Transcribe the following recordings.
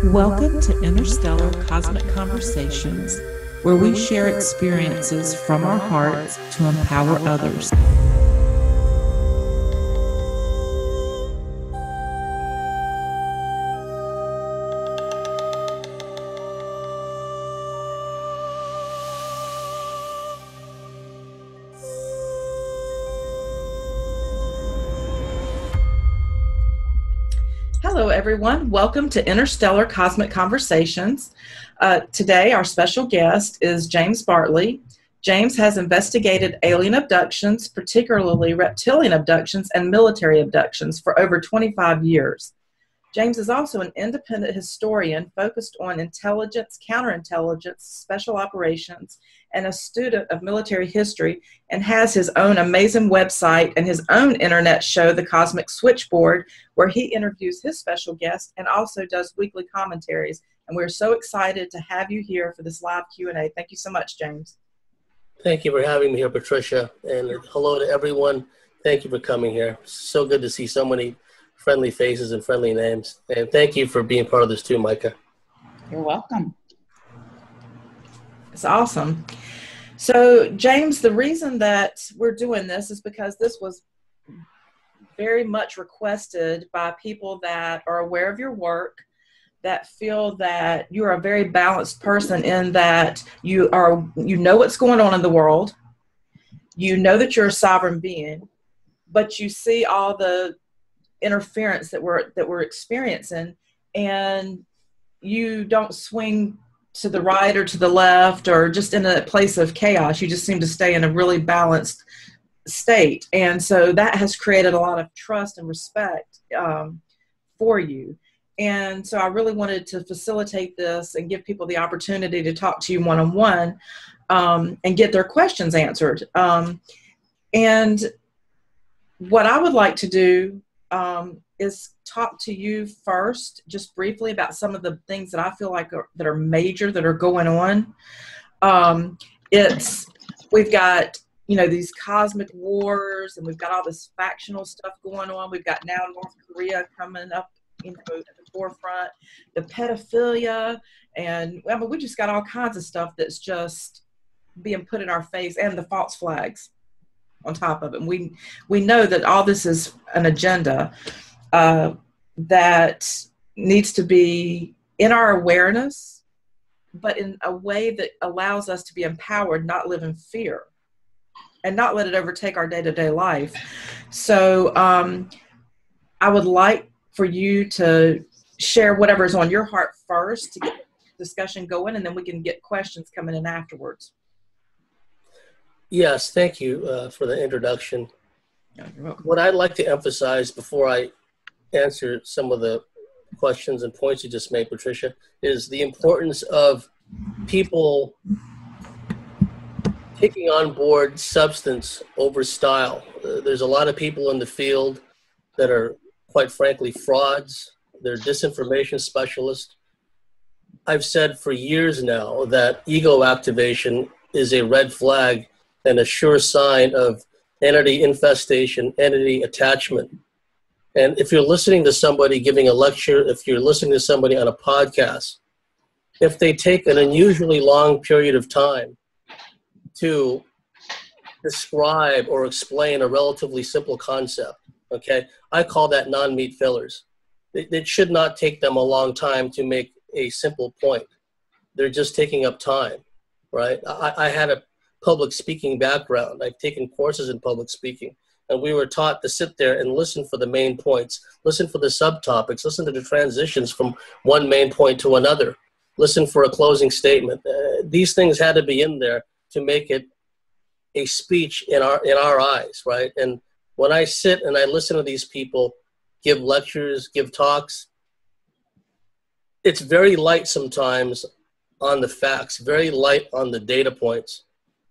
Welcome to Interstellar Cosmic Conversations, where we share experiences from our hearts to empower others. Hello, everyone. Welcome to Interstellar Cosmic Conversations. Today, our special guest is James Bartley. James has investigated alien abductions, particularly reptilian abductions and military abductions, for over 25 years. James is also an independent historian focused on intelligence, counterintelligence, special operations, and a student of military history, and has his own amazing website and his own internet show, The Cosmic Switchboard, where he interviews his special guests and also does weekly commentaries. And we're so excited to have you here for this live Q&A. Thank you so much, James. Thank you for having me here, Patricia. And hello to everyone. Thank you for coming here. So good to see so many friendly faces and friendly names. And thank you for being part of this too, Micah. You're welcome. It's awesome. So, James, the reason that we're doing this is because this was very much requested by people that are aware of your work, that feel that you're a very balanced person in that you know what's going on in the world, you know that you're a sovereign being, but you see all the interference that we're experiencing, and you don't swing to the right or to the left or just in a place of chaos. You just seem to stay in a really balanced state. And so that has created a lot of trust and respect for you. And so I really wanted to facilitate this and give people the opportunity to talk to you one-on-one and get their questions answered. And what I would like to do is talk to you first, just briefly, about some of the things that I feel like that are major, that are going on. We've got, these cosmic wars, and we've got all this factional stuff going on. We've got now North Korea coming up, at the forefront, the pedophilia, and we just got all kinds of stuff that's just being put in our face, and the false flags on top of it. And we know that all this is an agenda that needs to be in our awareness, but in a way that allows us to be empowered, not live in fear, and not let it overtake our day-to-day life. So I would like for you to share whatever's on your heart first to get the discussion going, and then we can get questions coming in afterwards. Yes, thank you for the introduction. You're welcome. What I'd like to emphasize before I answer some of the questions and points you just made, Patricia, is the importance of people taking on board substance over style. There's a lot of people in the field that are, quite frankly, frauds. They're disinformation specialists. I've said for years now that ego activation is a red flag and a sure sign of entity infestation, entity attachment. And if you're listening to somebody giving a lecture, if you're listening to somebody on a podcast, if they take an unusually long period of time to describe or explain a relatively simple concept, okay, I call that non-meat fillers. It should not take them a long time to make a simple point. They're just taking up time, right? I had a public speaking background. I've taken courses in public speaking, and we were taught to sit there and listen for the main points, listen for the subtopics, listen to the transitions from one main point to another, listen for a closing statement. These things had to be in there to make it a speech in our eyes, right? And when I sit and I listen to these people give lectures, give talks, it's very light sometimes on the facts, very light on the data points.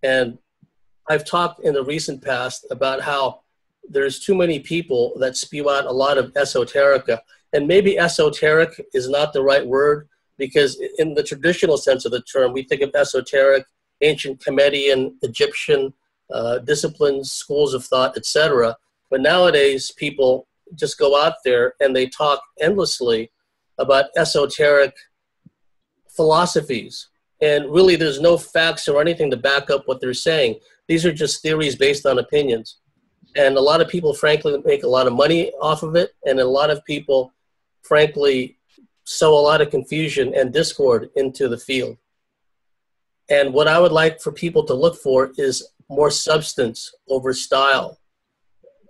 And I've talked in the recent past about how there's too many people that spew out a lot of esoterica. And maybe esoteric is not the right word, because in the traditional sense of the term, we think of esoteric, ancient Chumedian, Egyptian disciplines, schools of thought, etc. But nowadays, people just go out there and they talk endlessly about esoteric philosophies. And really, there's no facts or anything to back up what they're saying. These are just theories based on opinions. And a lot of people, frankly, make a lot of money off of it. And a lot of people, frankly, sow a lot of confusion and discord into the field. And what I would like for people to look for is more substance over style.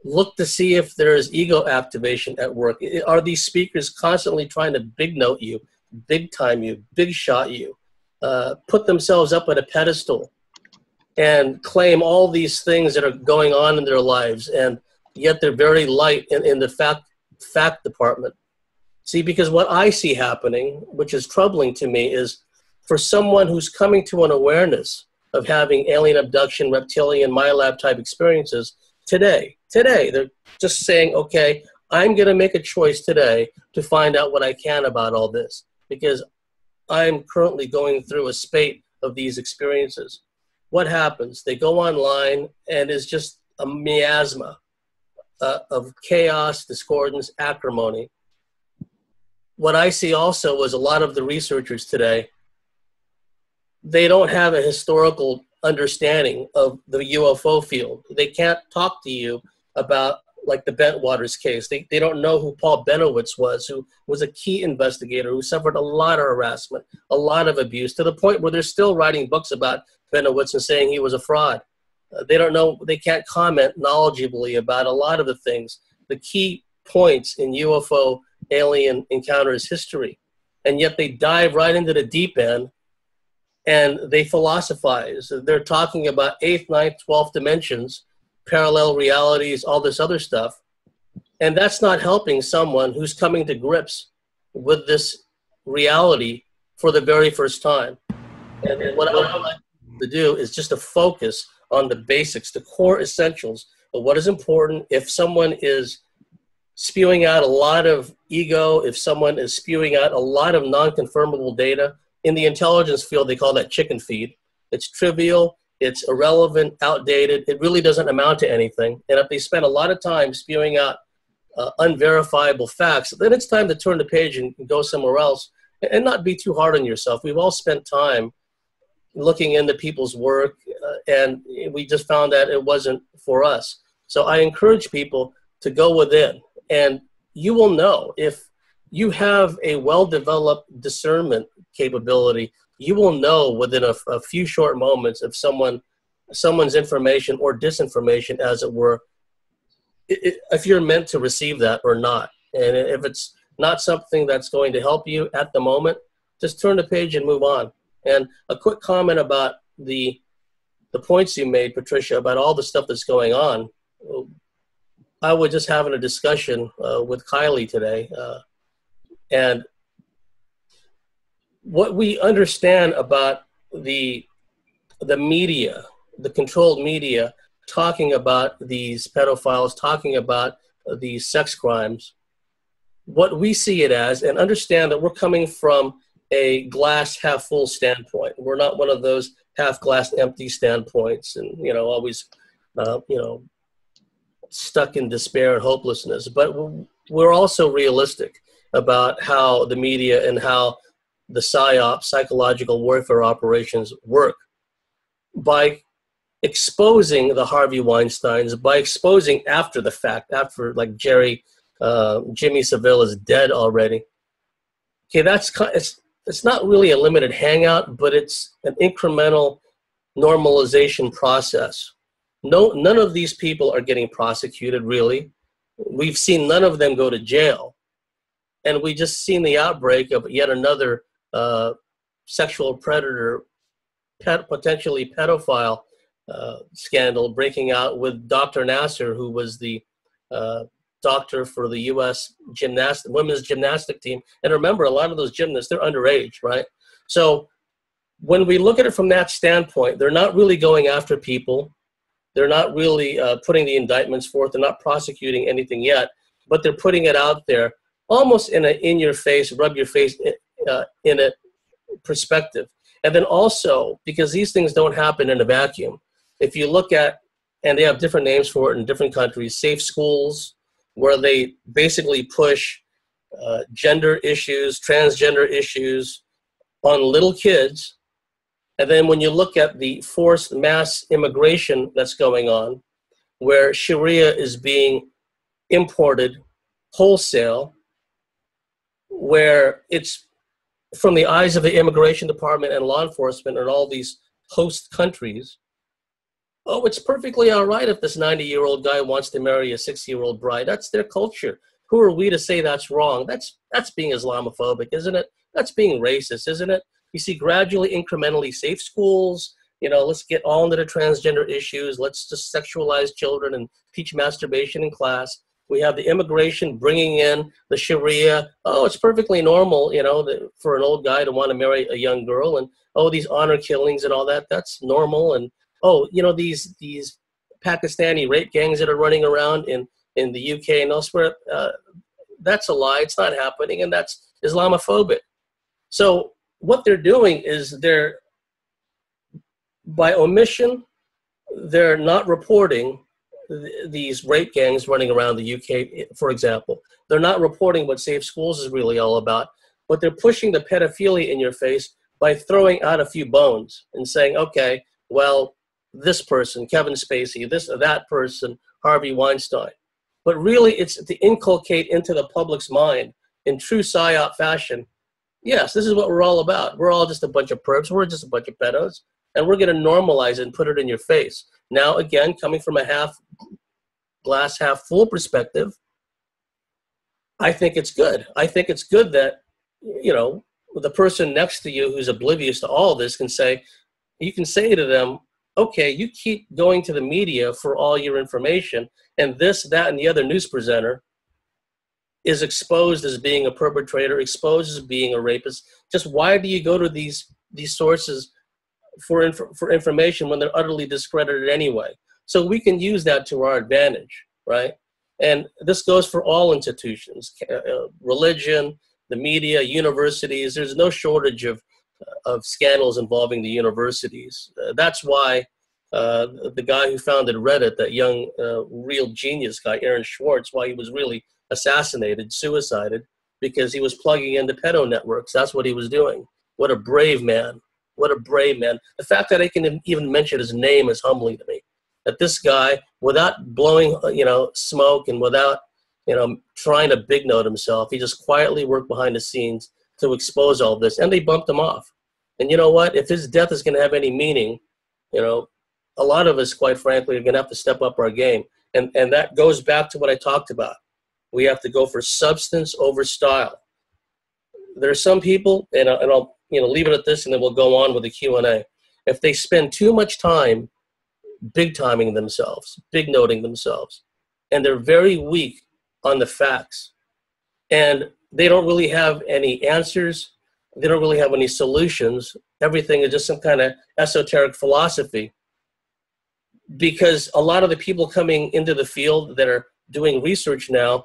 Look to see if there is ego activation at work. Are these speakers constantly trying to big note you, big time you, big shot you, put themselves up at a pedestal and claim all these things that are going on in their lives, and yet they're very light in the fact department? See, because what I see happening, which is troubling to me, is for someone who's coming to an awareness of having alien abduction, reptilian, MyLab type experiences today, they're just saying, okay, I'm going to make a choice today to find out what I can about all this, because I'm currently going through a spate of these experiences. What happens? They go online and it's just a miasma of chaos, discordance, acrimony. What I see also is a lot of the researchers today, they don't have a historical understanding of the UFO field. They can't talk to you about, like, the Bentwaters case. They don't know who Paul Benowitz was, who was a key investigator, who suffered a lot of harassment, a lot of abuse, to the point where they're still writing books about Benowitz and saying he was a fraud. They don't know, they can't comment knowledgeably about a lot of the things, the key points in UFO alien encounters history. And yet they dive right into the deep end and they philosophize. They're talking about 8th, 9th, 12th dimensions, parallel realities, all this other stuff. And that's not helping someone who's coming to grips with this reality for the very first time. And what I would like to do is just to focus on the basics, the core essentials of what is important. If someone is spewing out a lot of ego, if someone is spewing out a lot of non-confirmable data, in the intelligence field, they call that chicken feed. It's trivial, it's irrelevant, outdated, it really doesn't amount to anything. And if they spend a lot of time spewing out unverifiable facts, then it's time to turn the page and go somewhere else and not be too hard on yourself. We've all spent time looking into people's work, and we just found that it wasn't for us. So I encourage people to go within, and you will know if you have a well-developed discernment capability. You will know within a few short moments if someone's information or disinformation, as it were, if you're meant to receive that or not. And if it's not something that's going to help you at the moment, just turn the page and move on. And a quick comment about the points you made, Patricia, about all the stuff that's going on. I was just having a discussion with Kylie today, and what we understand about the media, the controlled media, talking about these pedophiles, talking about these sex crimes, what we see it as, and understand that we're coming from a glass half full standpoint. We're not one of those half glass empty standpoints and, always, stuck in despair and hopelessness. But we're also realistic about how the media and how the PSYOP, psychological warfare operations, work. By exposing the Harvey Weinsteins, by exposing after the fact, after like Jimmy Savile is dead already. Okay, it's not really a limited hangout, but it's an incremental normalization process. None of these people are getting prosecuted, really. We've seen none of them go to jail. And we just seen the outbreak of yet another sexual predator, potentially pedophile scandal breaking out with Dr. Nasser, who was the doctor for the U.S. women's gymnastic team. And remember, a lot of those gymnasts, they're underage, right? So when we look at it from that standpoint, they're not really going after people. They're not really putting the indictments forth. They're not prosecuting anything yet, but they're putting it out there almost in an in-your-face, rub-your-face in a perspective. And then also, because these things don't happen in a vacuum, if you look at, and they have different names for it in different countries, safe schools, where they basically push gender issues, transgender issues on little kids. And then when you look at the forced mass immigration that's going on, where Sharia is being imported wholesale, where it's from the eyes of the immigration department and law enforcement in all these host countries, oh, it's perfectly all right if this 90-year-old guy wants to marry a 60-year-old bride. That's their culture. Who are we to say that's wrong? That's being Islamophobic, isn't it? That's being racist, isn't it? You see, gradually, incrementally safe schools, you know, let's get all into the transgender issues. Let's just sexualize children and teach masturbation in class. We have the immigration bringing in the Sharia. Oh, it's perfectly normal, you know, for an old guy to want to marry a young girl. And, oh, these honor killings and all that, that's normal. And, oh, you know, these Pakistani rape gangs that are running around in the UK and elsewhere, that's a lie. It's not happening, and that's Islamophobic. So what they're doing is by omission, they're not reporting these rape gangs running around the UK, for example. They're not reporting what Safe Schools is really all about, but they're pushing the pedophilia in your face by throwing out a few bones and saying, okay, well, this person, Kevin Spacey, this or that person, Harvey Weinstein. But really, it's to inculcate into the public's mind in true PSYOP fashion, yes, this is what we're all about. We're all just a bunch of perps. We're just a bunch of pedos. And we're going to normalize it and put it in your face. Now, again, coming from a half glass, half full perspective, I think it's good. I think it's good that, you know, the person next to you who's oblivious to all this can say, you can say to them, okay, you keep going to the media for all your information, and this, that, and the other news presenter is exposed as being a perpetrator, exposed as being a rapist. Just why do you go to these sources for information when they're utterly discredited anyway? So we can use that to our advantage, right? And this goes for all institutions, religion, the media, universities. There's no shortage of scandals involving the universities. That's why the guy who founded Reddit, that young real genius guy, Aaron Swartz, why he was really assassinated, suicided, because he was plugging into pedo networks. That's what he was doing. What a brave man. What a brave man. The fact that I can even mention his name is humbling to me. That this guy, without blowing, you know, smoke and without, you know, trying to big note himself, he just quietly worked behind the scenes to expose all this, and they bumped him off. And you know what? If his death is going to have any meaning, you know, a lot of us, quite frankly, are going to have to step up our game. And that goes back to what I talked about. We have to go for substance over style. There are some people, and I'll leave it at this, and then we'll go on with the Q&A. If they spend too much time big-timing themselves, big-noting themselves, and they're very weak on the facts, and they don't really have any answers, they don't really have any solutions, everything is just some kind of esoteric philosophy, because a lot of the people coming into the field that are doing research now,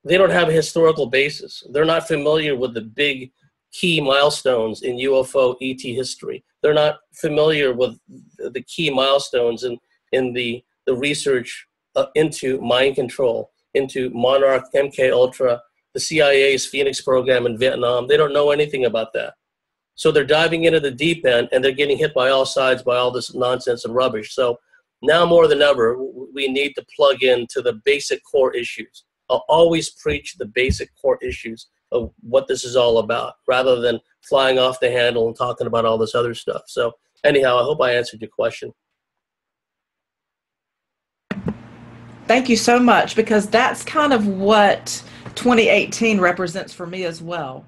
they don't have a historical basis. They're not familiar with the big key milestones in UFO ET history. They're not familiar with the key milestones in the research into mind control, into Monarch, MK Ultra, the CIA's Phoenix program in Vietnam. They don't know anything about that. So they're diving into the deep end, and they're getting hit by all sides by all this nonsense and rubbish. So now more than ever, we need to plug into the basic core issues. I'll always preach the basic core issues of what this is all about, rather than flying off the handle and talking about all this other stuff. So anyhow, I hope I answered your question. Thank you so much, because that's kind of what 2018 represents for me as well.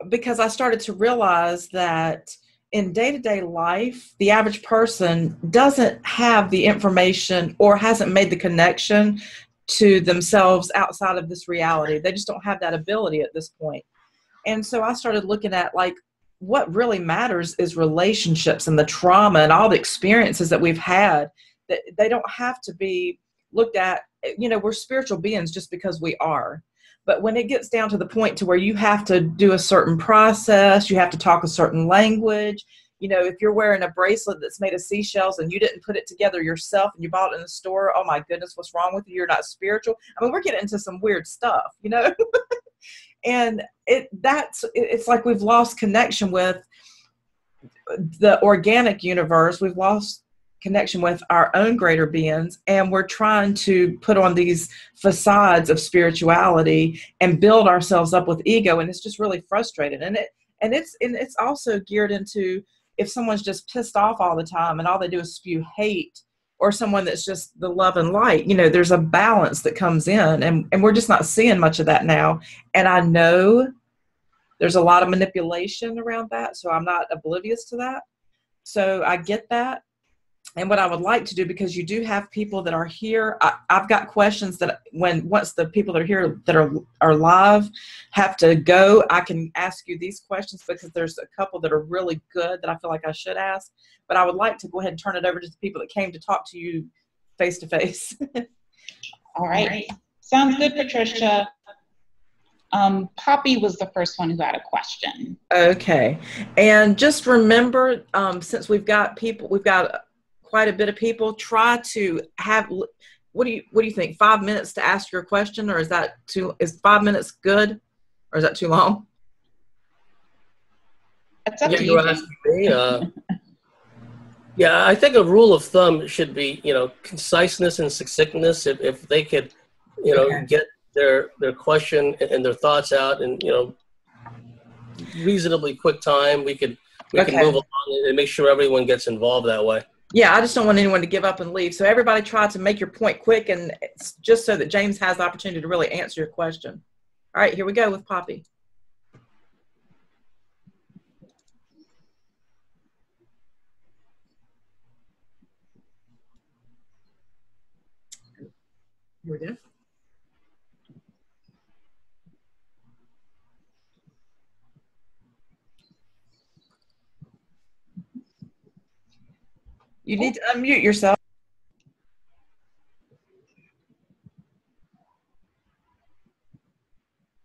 Because I started to realize that in day-to-day life, the average person doesn't have the information or hasn't made the connection to themselves outside of this reality. They just don't have that ability at this point. And so I started looking at, like, what really matters is relationships and the trauma and all the experiences that we've had. That they don't have to be looked at, you know, we're spiritual beings just because we are. But when it gets down to the point to where you have to do a certain process, you have to talk a certain language, you know, if you're wearing a bracelet that's made of seashells and you didn't put it together yourself and you bought it in the store, oh my goodness, what's wrong with you? You're not spiritual. I mean, we're getting into some weird stuff, you know. And it's like we've lost connection with the organic universe. We've lost connection with our own greater beings, and we're trying to put on these facades of spirituality and build ourselves up with ego, and it's just really frustrating. And it's also geared into, if someone's just pissed off all the time and all they do is spew hate, or someone that's just the love and light, you know, there's a balance that comes in, and we're just not seeing much of that now. And I know there's a lot of manipulation around that, so I'm not oblivious to that. So I get that. And what I would like to do, because you do have people that are here, I've got questions that once the people that are here that are live have to go, I can ask you these questions, because there's a couple that are really good that I feel like I should ask. But I would like to go ahead and turn it over to the people that came to talk to you face to face. All right. Sounds good, Patricia. Poppy was the first one who had a question. Okay. And just remember, since we've got quite a bit of people, try to have, what do you think, 5 minutes to ask your question, or is 5 minutes good, or is that too long? It's up to you. You asking me, yeah, I think a rule of thumb should be, you know, conciseness and succinctness. If they could, you know, get their question and their thoughts out in, you know, reasonably quick time, we can move along and make sure everyone gets involved that way. Yeah, I just don't want anyone to give up and leave. So everybody try to make your point quick, and it's just so that James has the opportunity to really answer your question. All right, here we go with Poppy. Here we go. You need to unmute yourself.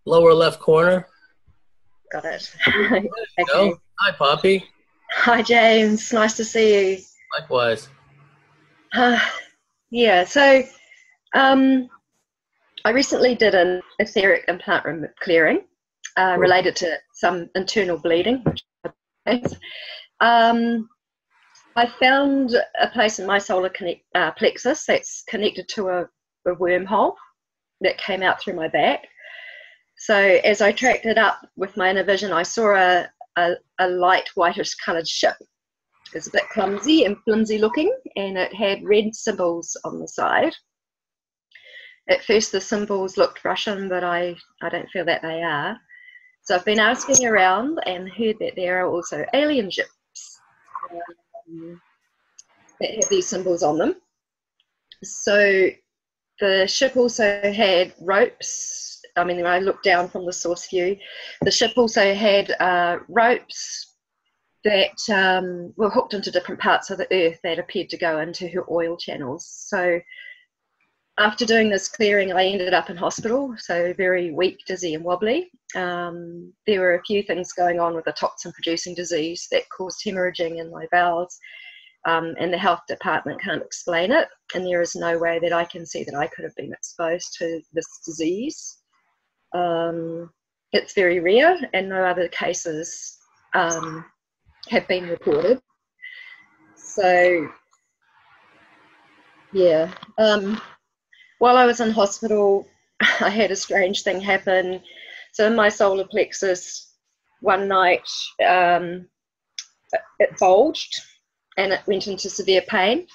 Lower left corner. Got it. Okay. Hi, Poppy. Hi, James. Nice to see you. Likewise. Yeah, so I recently did an etheric implant clearing related to some internal bleeding. I found a place in my solar plexus that's connected to a wormhole that came out through my back. So as I tracked it up with my inner vision, I saw a light whitish coloured ship. It was a bit clumsy and flimsy looking, and it had red symbols on the side. At first the symbols looked Russian, but I don't feel that they are. So I've been asking around and heard that there are also alien ships that have these symbols on them. So the ship also had ropes. I mean, when I looked down from the source view, the ship also had ropes that were hooked into different parts of the earth that appeared to go into her oil channels. So after doing this clearing, I ended up in hospital, so very weak, dizzy and wobbly. There were a few things going on with a toxin-producing disease that caused hemorrhaging in my bowels, and the health department can't explain it, and there is no way that I can see that I could have been exposed to this disease. It's very rare, and no other cases have been reported. So, yeah. While I was in hospital, I had a strange thing happen. So in my solar plexus, one night, it bulged and it went into severe pain.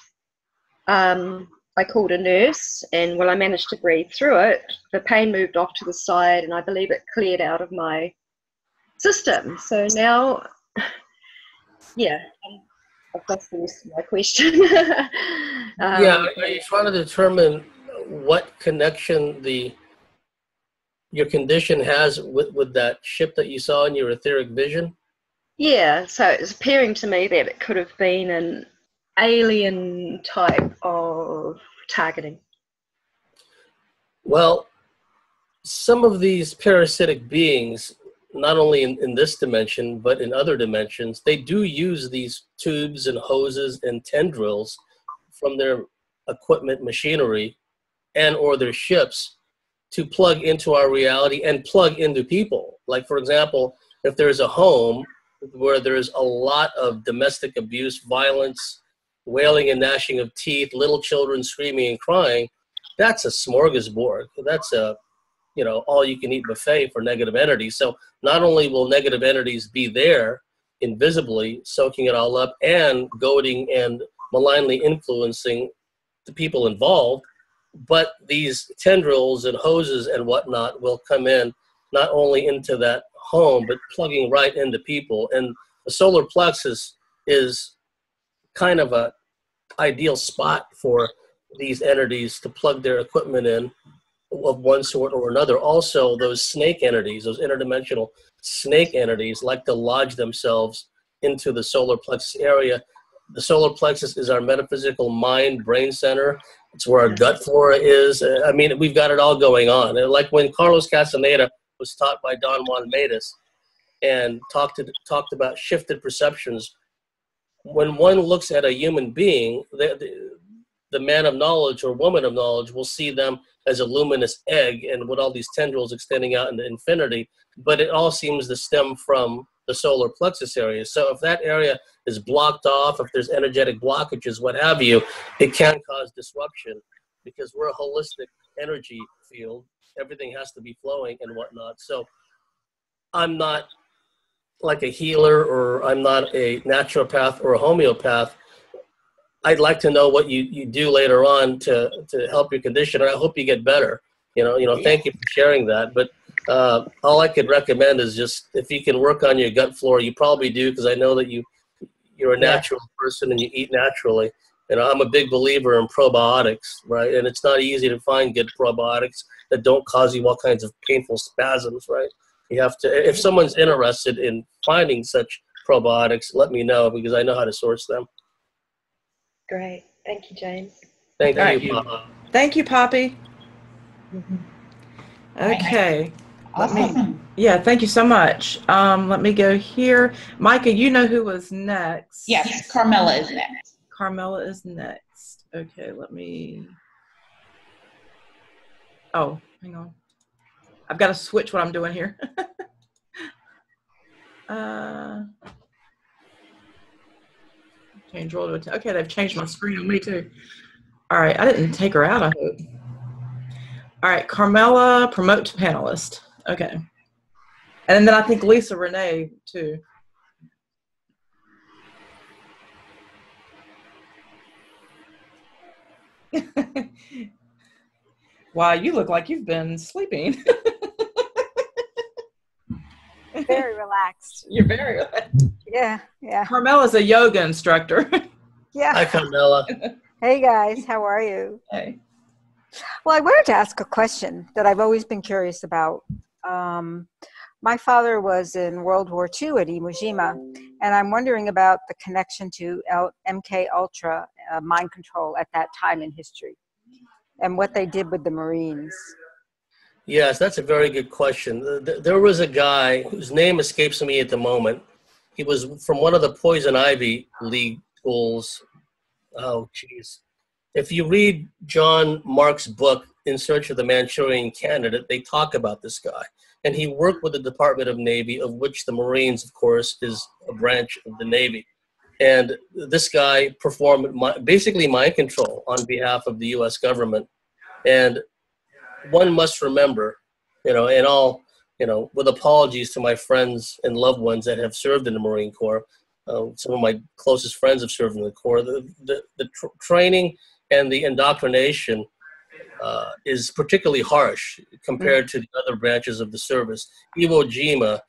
I called a nurse, and when I managed to breathe through it, the pain moved off to the side, and I believe it cleared out of my system. So now, yeah, I've lost the rest of my question. Yeah, are you trying to determine what connection your condition has with that ship that you saw in your etheric vision? Yeah, so it's appearing to me that it could have been an alien type of targeting. Well, some of these parasitic beings, not only in this dimension, but in other dimensions, they do use these tubes and hoses and tendrils from their equipment, machinery, and or their ships to plug into our reality and plug into people. Like, for example, if there's a home where there's a lot of domestic abuse, violence, wailing and gnashing of teeth, little children screaming and crying, that's a smorgasbord. That's a, all-you-can-eat buffet for negative entities. So not only will negative entities be there invisibly, soaking it all up and goading and malignly influencing the people involved, but these tendrils and hoses and whatnot will come in not only into that home, but plugging right into people. And the solar plexus is kind of a ideal spot for these entities to plug their equipment in of one sort or another. Also, those snake entities, those interdimensional snake entities, like to lodge themselves into the solar plexus area. The solar plexus is our metaphysical mind brain center. It's where our gut flora is. I mean, we've got it all going on. And like when Carlos Castaneda was taught by Don Juan Matus and talked about shifted perceptions, when one looks at a human being, the man of knowledge or woman of knowledge will see them as a luminous egg and with all these tendrils extending out into infinity, but it all seems to stem from the solar plexus area. So if that area is blocked off, if there's energetic blockages, what have you, it can cause disruption because we're a holistic energy field. Everything has to be flowing and whatnot. So I'm not like a healer, or I'm not a naturopath or a homeopath. I'd like to know what you do later on to help your condition, and I hope you get better. Thank you for sharing that. But all I could recommend is just if you can work on your gut flora, you probably do, because I know that you're a natural person and you eat naturally. And I'm a big believer in probiotics, right? And it's not easy to find good probiotics that don't cause you all kinds of painful spasms, right? You have to, if someone's interested in finding such probiotics, let me know, because I know how to source them. Great. Thank you, James. Thank All you, right. Papa. Thank you, Poppy. Okay. Awesome. Thank you so much. Let me go here. Micah, you know who was next? Yes, Carmela is next. Carmela is next. Okay, let me. Oh, hang on. I've got to switch what I'm doing here. Change roll to okay, they've changed my screen on me too. All right, I didn't take her out, I hope. All right, Carmela, promote to panelist. Okay. And then I think Lisa Renee too. Wow, you look like you've been sleeping. Very relaxed. You're very relaxed. Yeah. Carmela's a yoga instructor. Yeah. Hi, Carmela. Hey guys, how are you? Hey. Well, I wanted to ask a question that I've always been curious about. My father was in World War II at Iwo Jima, and I'm wondering about the connection to MK Ultra mind control at that time in history, and what they did with the Marines. Yes, that's a very good question. There was a guy whose name escapes me at the moment. He was from one of the Poison Ivy League schools. Oh, geez. If you read John Mark's book, In Search of the Manchurian Candidate, they talk about this guy. And he worked with the Department of Navy, of which the Marines, of course, is a branch of the Navy. And this guy performed basically mind control on behalf of the U.S. government. And one must remember, and all, with apologies to my friends and loved ones that have served in the Marine Corps, some of my closest friends have served in the Corps, the training and the indoctrination is particularly harsh compared to the other branches of the service. Iwo Jima,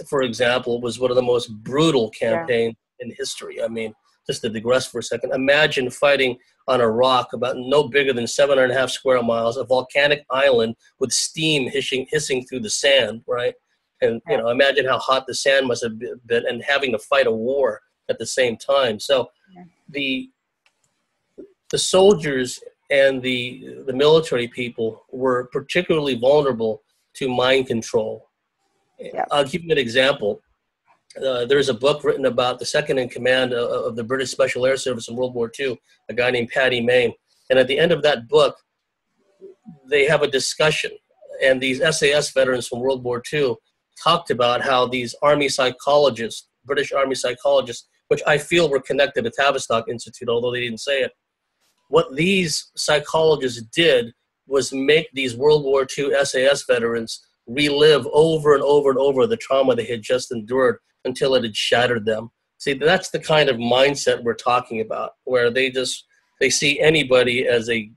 for example, was one of the most brutal campaigns in history. I mean, just to digress for a second, imagine fighting on a rock about no bigger than 7.5 square miles, a volcanic island with steam hissing through the sand, right? And, imagine how hot the sand must have been, and having to fight a war at the same time. So the soldiers and the military people were particularly vulnerable to mind control. Yeah. I'll give you an example. There's a book written about the second in command of the British Special Air Service in World War II, a guy named Paddy Mayne. And at the end of that book, they have a discussion. And these SAS veterans from World War II talked about how these Army psychologists, British Army psychologists, which I feel were connected to Tavistock Institute, although they didn't say it, what these psychologists did was make these World War II SAS veterans relive over and over and over the trauma they had just endured until it had shattered them. See, that's the kind of mindset we're talking about, where they see anybody as a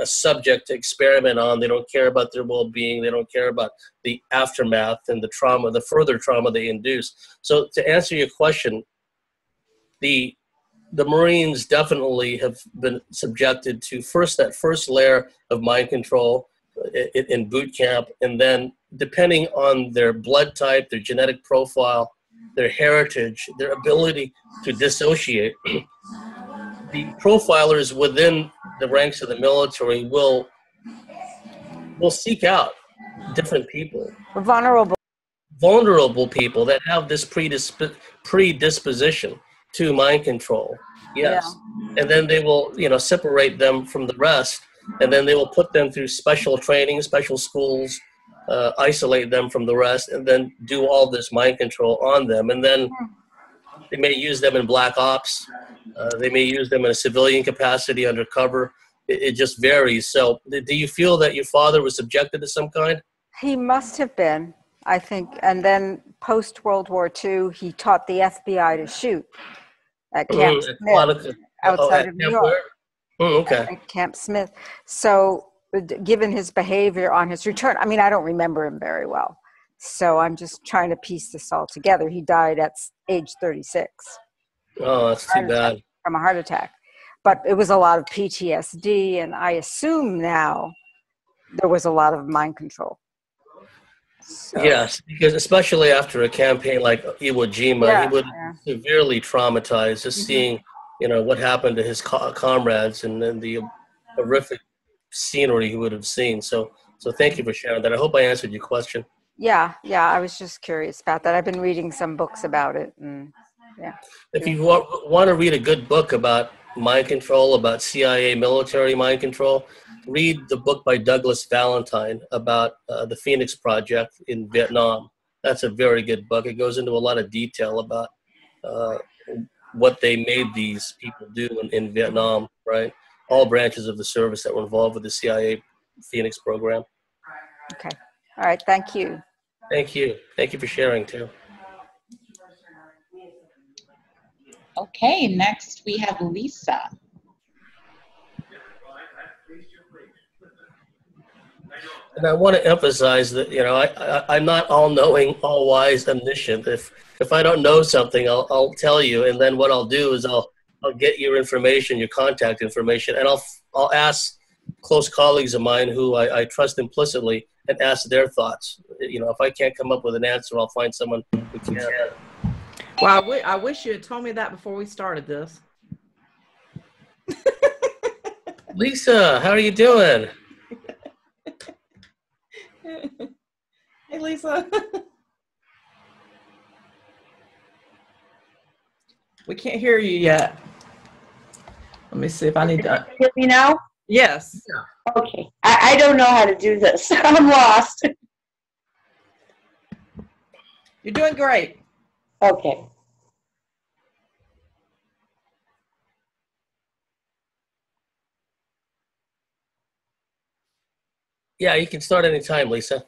subject to experiment on. They don't care about their well-being. They don't care about the aftermath and the trauma, the further trauma they induce. So to answer your question, the Marines definitely have been subjected to that first layer of mind control in boot camp, and then depending on their blood type, their genetic profile, their heritage, their ability to dissociate, the profilers within the ranks of the military will seek out different people, vulnerable people that have this predisposition to mind control. Yes. Yeah. And then they will, separate them from the rest, and then they will put them through special training, special schools, isolate them from the rest, and then do all this mind control on them. And then they may use them in black ops. They may use them in a civilian capacity undercover. It just varies. So do you feel that your father was subjected to some kind? He must have been, I think. And then post-World War II, he taught the FBI to shoot at Camp Smith, outside of New York. Okay. At Camp Smith. So given his behavior on his return, I mean, I don't remember him very well. So I'm just trying to piece this all together. He died at age 36. Oh, that's too bad. From a heart attack. But it was a lot of PTSD, and I assume now there was a lot of mind control. So. Yes, because especially after a campaign like Iwo Jima, he would severely traumatized just seeing, what happened to his comrades and then the horrific scenery he would have seen. So thank you for sharing that. I hope I answered your question. Yeah, I was just curious about that. I've been reading some books about it. And, If you want to read a good book about mind control, about CIA military mind control, read the book by Douglas Valentine about the Phoenix Project in Vietnam. That's a very good book. It goes into a lot of detail about what they made these people do in Vietnam, right? All branches of the service that were involved with the CIA Phoenix program. Okay. All right. Thank you. Thank you. Thank you for sharing, too. Okay, next we have Lisa. And I want to emphasize that, I'm not all-knowing, all-wise, omniscient. If I don't know something, I'll tell you, and then what I'll do is I'll get your information, your contact information, and I'll ask close colleagues of mine who I trust implicitly and ask their thoughts. If I can't come up with an answer, I'll find someone who can. Well, I wish you had told me that before we started this. Lisa, how are you doing? Hey, Lisa. We can't hear you yet. Let me see if I need to. Hear me now? Yes. Okay. I don't know how to do this. I'm lost. You're doing great. Okay. Yeah, you can start anytime, Lisa.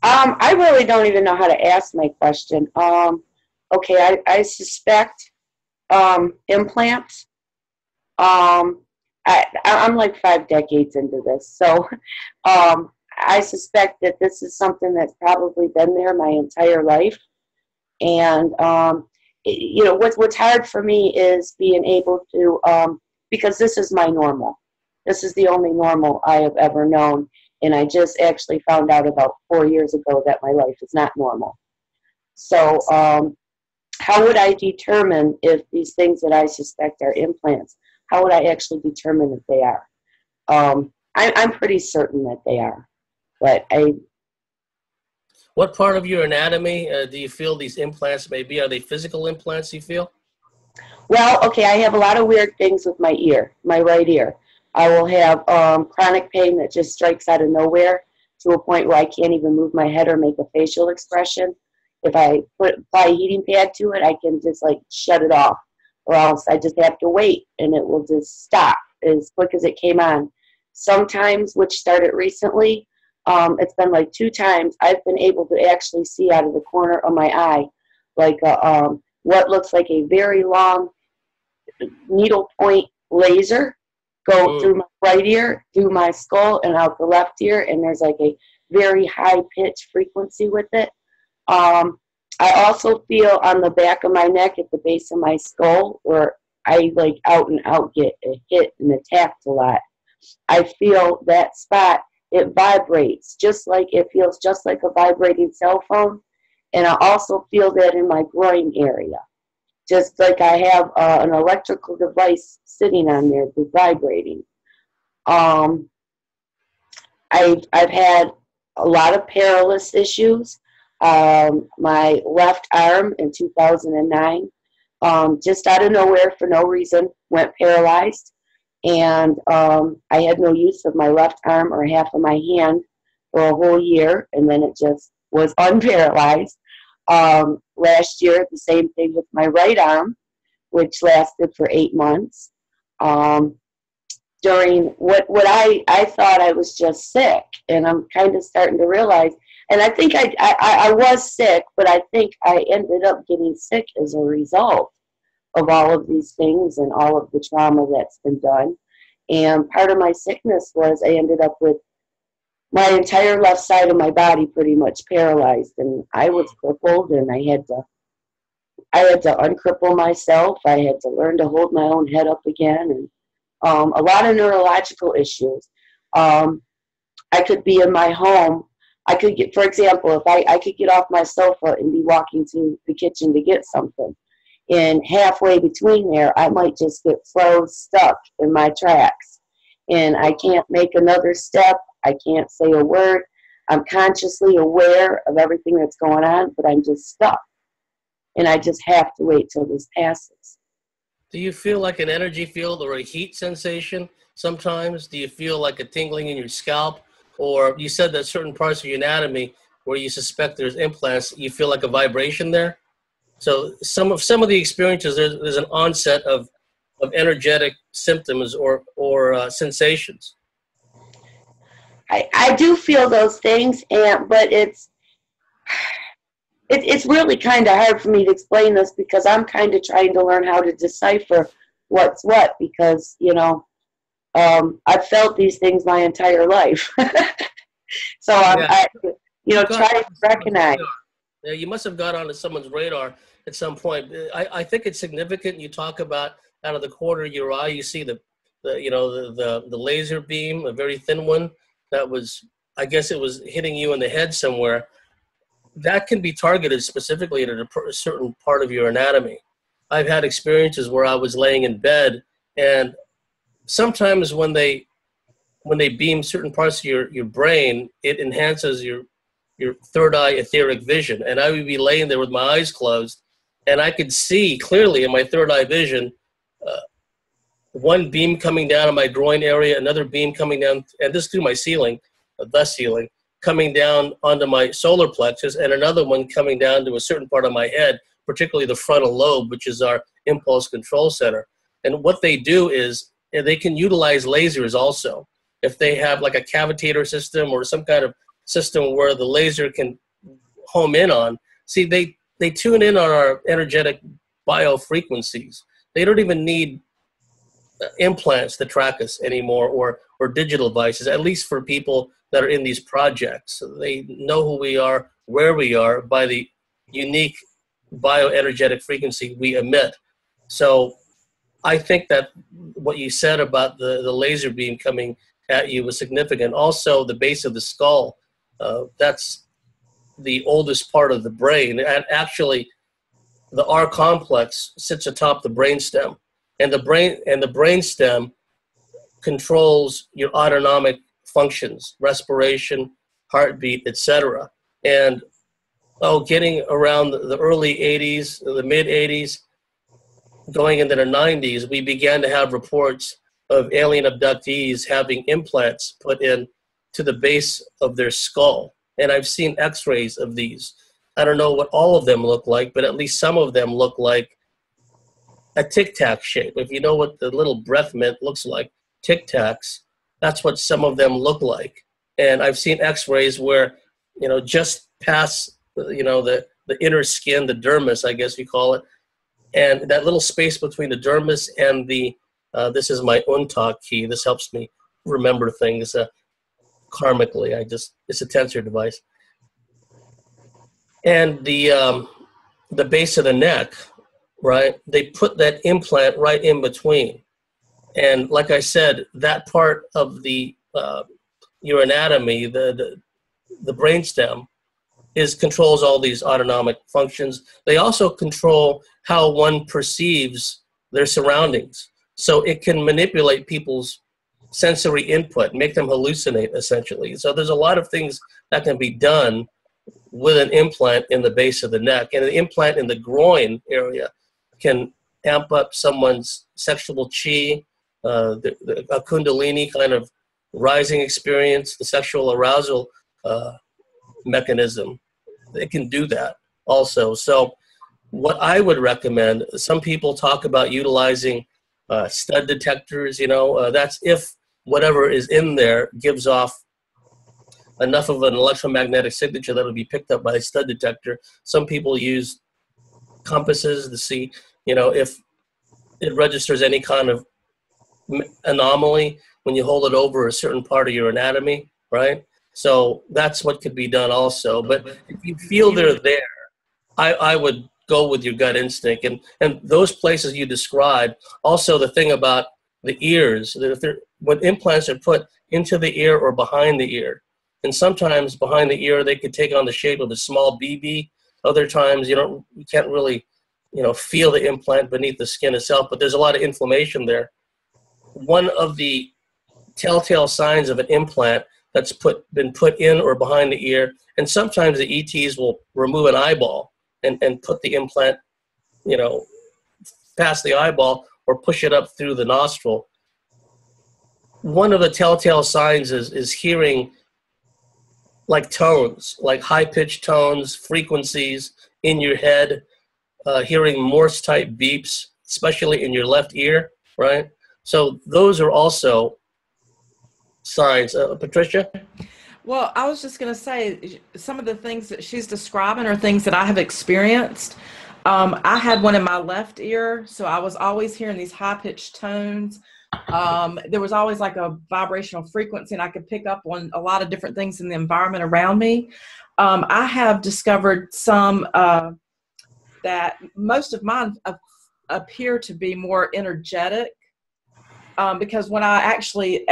I really don't even know how to ask my question. Okay, I suspect implants. I'm like 5 decades into this, so I suspect that this is something that's probably been there my entire life. And what's hard for me is being able to, because this is my normal. This is the only normal I have ever known, and I just actually found out about 4 years ago that my life is not normal. So how would I determine if these things that I suspect are implants, how would I actually determine if they are? I'm pretty certain that they are, but What part of your anatomy do you feel these implants may be? Are they physical implants, you feel? Well, okay, I have a lot of weird things with my ear, my right ear. I will have chronic pain that just strikes out of nowhere to a point where I can't even move my head or make a facial expression. If I apply a heating pad to it, I can just like shut it off, or else I just have to wait and it will just stop as quick as it came on. Sometimes, which started recently, it's been like 2 times, I've been able to actually see out of the corner of my eye, like what looks like a very long needle point laser go through my right ear, through my skull, and out the left ear, and there's like a very high pitch frequency with it. I also feel on the back of my neck at the base of my skull where I like out and out get hit and attacked a lot. I feel that spot, it vibrates just like, it feels just like a vibrating cell phone. And I also feel that in my groin area, just like I have an electrical device sitting on there that's vibrating. I've had a lot of paralysis issues. My left arm in 2009, just out of nowhere for no reason, went paralyzed. And I had no use of my left arm or half of my hand for a whole year, and then it just was unparalyzed. Last year, the same thing with my right arm, which lasted for 8 months. During what I thought I was just sick, and I'm kind of starting to realize, and I think I was sick, but I think I ended up getting sick as a result of all of these things and all of the trauma that's been done. And part of my sickness was I ended up with my entire left side of my body pretty much paralyzed, and I was crippled, and I had to uncripple myself. I had to learn to hold my own head up again, and a lot of neurological issues. I could be in my home. I could get, for example, if I could get off my sofa and be walking to the kitchen to get something, and halfway between there, I might just get froze stuck in my tracks, and I can't make another step. I can't say a word. I'm consciously aware of everything that's going on, but I'm just stuck, and I just have to wait till this passes. Do you feel like an energy field or a heat sensation sometimes? Do you feel like a tingling in your scalp? Or you said that certain parts of your anatomy where you suspect there's implants, you feel like a vibration there? So some of the experiences, there's an onset of energetic symptoms or sensations. I do feel those things, but it's really kind of hard for me to explain this because I'm kind of trying to learn how to decipher what's what, because, you know, I've felt these things my entire life. So I try to recognize. Yeah, you must have got onto someone's radar at some point. I think it's significant. You talk about out of the corner of your eye, you see the laser beam, a very thin one that was, I guess it was hitting you in the head somewhere. That can be targeted specifically at a certain part of your anatomy. I've had experiences where I was laying in bed, and sometimes when they beam certain parts of your brain, it enhances your third eye etheric vision. And I would be laying there with my eyes closed, and I could see clearly in my third eye vision one beam coming down on my groin area, another beam coming down, and this through my ceiling, the ceiling, coming down onto my solar plexus, and another one coming down to a certain part of my head, particularly the frontal lobe, which is our impulse control center. And what they do is they can utilize lasers also. If they have like a cavitator system or some kind of system where the laser can home in on, see, they tune in on our energetic biofrequencies. They don't even need implants to track us anymore, or digital devices, at least for people that are in these projects. So they know who we are, where we are, by the unique bioenergetic frequency we emit. So I think that what you said about the laser beam coming at you was significant. Also, the base of the skull, that's the oldest part of the brain. And actually, the R complex sits atop the brainstem. And the brainstem controls your autonomic functions, respiration, heartbeat, etc. And getting around the early 80s, the mid 80s, going into the 90s, we began to have reports of alien abductees having implants put in to the base of their skull. And I've seen x-rays of these. I don't know what all of them look like, but at least some of them look like a Tic Tac shape. If you know what the little breath mint looks like, Tic Tacs, that's what some of them look like. And I've seen x-rays where, you know, just past, you know, the inner skin, the dermis, I guess you call it, and that little space between the dermis and the, this is my Untalk key. This helps me remember things karmically. It's a tensor device. And the base of the neck, right? They put that implant right in between. And like I said, that part of the your anatomy, the brainstem, controls all these autonomic functions. They also control how one perceives their surroundings. So it can manipulate people's sensory input, make them hallucinate, essentially. So there's a lot of things that can be done with an implant in the base of the neck. And an implant in the groin area can amp up someone's sexual chi, a kundalini kind of rising experience, the sexual arousal mechanism. It can do that also. So what I would recommend, some people talk about utilizing stud detectors, you know, that's if whatever is in there gives off enough of an electromagnetic signature that will be picked up by a stud detector. Some people use compasses to see, you know, if it registers any kind of anomaly when you hold it over a certain part of your anatomy, right? So that's what could be done also. But if you feel they're there, I would go with your gut instinct. And those places you described, also the thing about the ears, that if when implants are put into the ear or behind the ear, and sometimes behind the ear they could take on the shape of a small BB. Other times you can't really, you know, feel the implant beneath the skin itself, but there's a lot of inflammation there. One of the telltale signs of an implant that's been put in or behind the ear, and sometimes the ETs will remove an eyeball and put the implant, you know, past the eyeball or push it up through the nostril. One of the telltale signs is hearing like tones, like high-pitched tones, frequencies in your head, hearing Morse-type beeps, especially in your left ear, right? So those are also signs. Patricia? Well, I was just going to say, some of the things that she's describing are things that I have experienced. I had one in my left ear, so I was always hearing these high-pitched tones. There was always like a vibrational frequency, and I could pick up on a lot of different things in the environment around me. I have discovered some that most of mine appear to be more energetic, because when I actually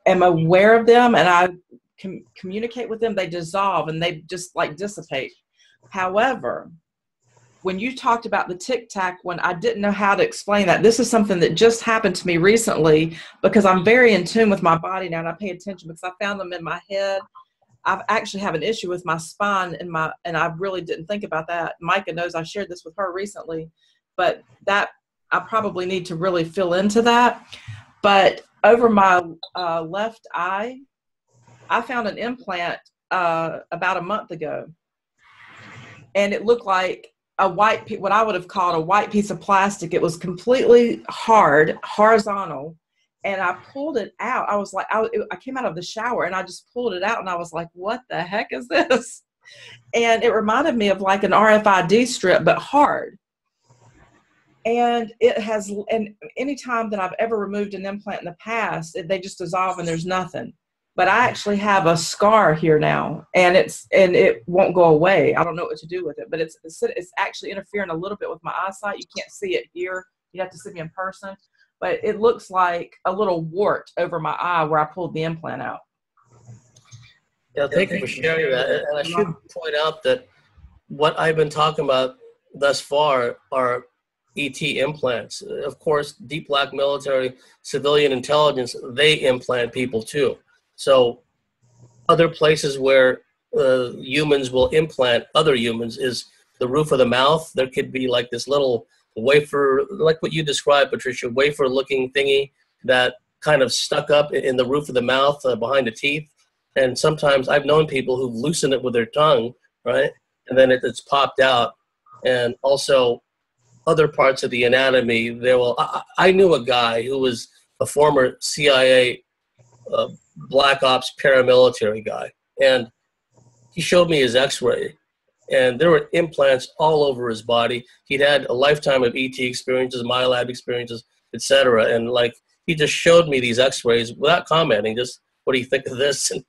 am aware of them and I communicate with them, they dissolve and they just like dissipate. However, when you talked about the Tic Tac, when I didn't know how to explain that, this is something that just happened to me recently, because I'm very in tune with my body now and I pay attention because I found them in my head. I actually have an issue with my spine and I really didn't think about that. Micah knows I shared this with her recently, but that I probably need to really fill into that. But over my left eye, I found an implant about a month ago, and it looked like what I would have called a white piece of plastic. It was completely hard, horizontal, and I pulled it out. I was like, I came out of the shower and I just pulled it out, and I was like, what the heck is this? And it reminded me of like an RFID strip, but hard. And and any time that I've ever removed an implant in the past, they just dissolve and there's nothing. But I actually have a scar here now, and it won't go away. I don't know what to do with it, but it's actually interfering a little bit with my eyesight. You can't see it here. You have to see me in person. But it looks like a little wart over my eye where I pulled the implant out. Yeah, thank you for sharing that. And I should point out that what I've been talking about thus far are ET implants. Of course, deep black military, civilian intelligence, they implant people too. So other places where humans will implant other humans is the roof of the mouth. There could be like this little wafer, like what you described, Patricia, wafer-looking thingy that kind of stuck up in the roof of the mouth behind the teeth. And sometimes I've known people who've loosened it with their tongue, right? And then it's popped out. And also other parts of the anatomy, I knew a guy who was a former CIA Black Ops paramilitary guy. And he showed me his x-ray. And there were implants all over his body. He'd had a lifetime of ET experiences, MyLab experiences, etc. And like, he just showed me these x-rays without commenting, just, what do you think of this? And,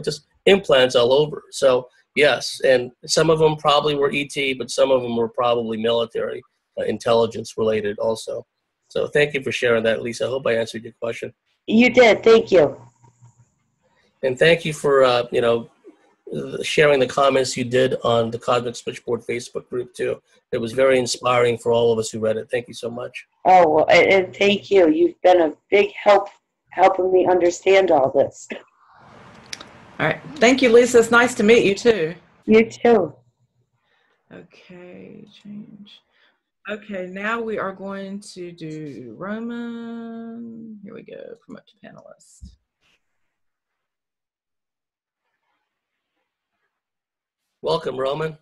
just implants all over. So yes, and some of them probably were ET, but some of them were probably military intelligence related also. So thank you for sharing that, Lisa. I hope I answered your question. You did. Thank you. And thank you for, sharing the comments you did on the Cosmic Switchboard Facebook group too. It was very inspiring for all of us who read it. Thank you so much. Oh, well, and thank you. You've been a big help helping me understand all this. All right. Thank you, Lisa. It's nice to meet you too. You too. Okay, change. Okay, now we are going to do Roman. Here we go, promote to panelist. Welcome, Roman.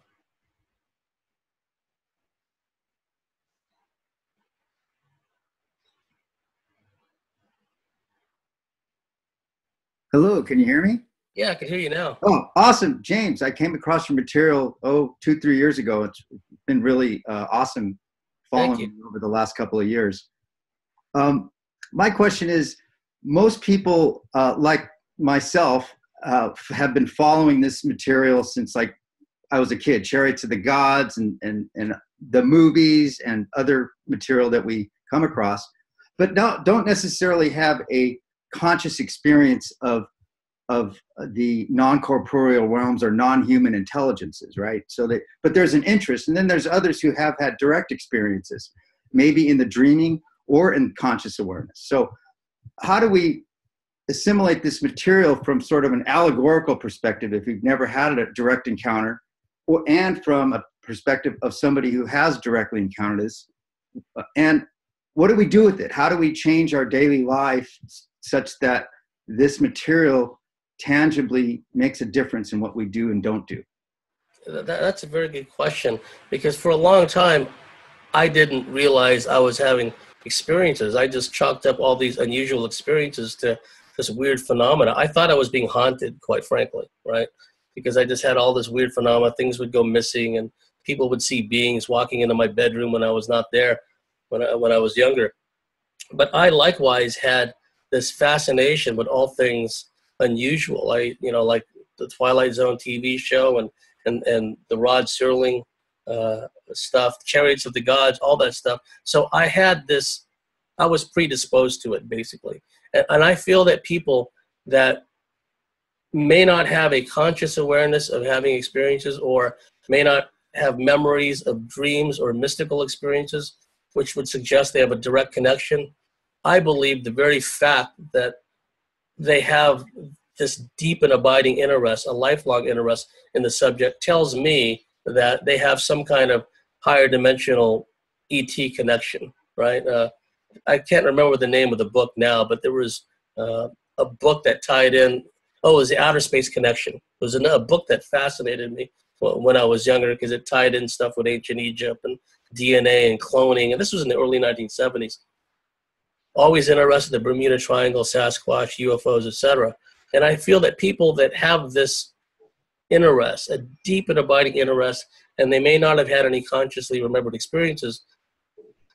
Hello, can you hear me? Yeah, I can hear you now. Oh, awesome. James, I came across your material, 2-3 years ago. It's been really awesome following you over the last couple of years. My question is, most people like myself have been following this material since like I was a kid, Chariots of the Gods and the movies and other material that we come across, but don't necessarily have a conscious experience of the non-corporeal realms or non-human intelligences, right? But there's an interest, and then there's others who have had direct experiences, maybe in the dreaming or in conscious awareness. So how do we assimilate this material from sort of an allegorical perspective if you've never had a direct encounter, and from a perspective of somebody who has directly encountered this? And what do we do with it? How do we change our daily life such that this material tangibly makes a difference in what we do and don't do? That's a very good question, because for a long time, I didn't realize I was having experiences. I just chalked up all these unusual experiences to this weird phenomena. I thought I was being haunted, quite frankly, right? Because I just had all this weird phenomena. Things would go missing, and people would see beings walking into my bedroom when I was not there, when I was younger. But I likewise had this fascination with all things unusual. Like the Twilight Zone TV show and the Rod Serling stuff, Chariots of the Gods, all that stuff. So I had this, I was predisposed to it, basically. And I feel that people that may not have a conscious awareness of having experiences, or may not have memories of dreams or mystical experiences, which would suggest they have a direct connection, I believe the very fact that they have this deep and abiding interest, a lifelong interest in the subject, tells me that they have some kind of higher dimensional ET connection, right? I can't remember the name of the book now, but there was a book that tied in. Oh, it was the Aerospace Connection. It was a book that fascinated me when I was younger, because it tied in stuff with ancient Egypt and DNA and cloning. And this was in the early 1970s. Always interested in the Bermuda Triangle, Sasquatch, UFOs, etc. And I feel that people that have this interest, a deep and abiding interest, and they may not have had any consciously remembered experiences,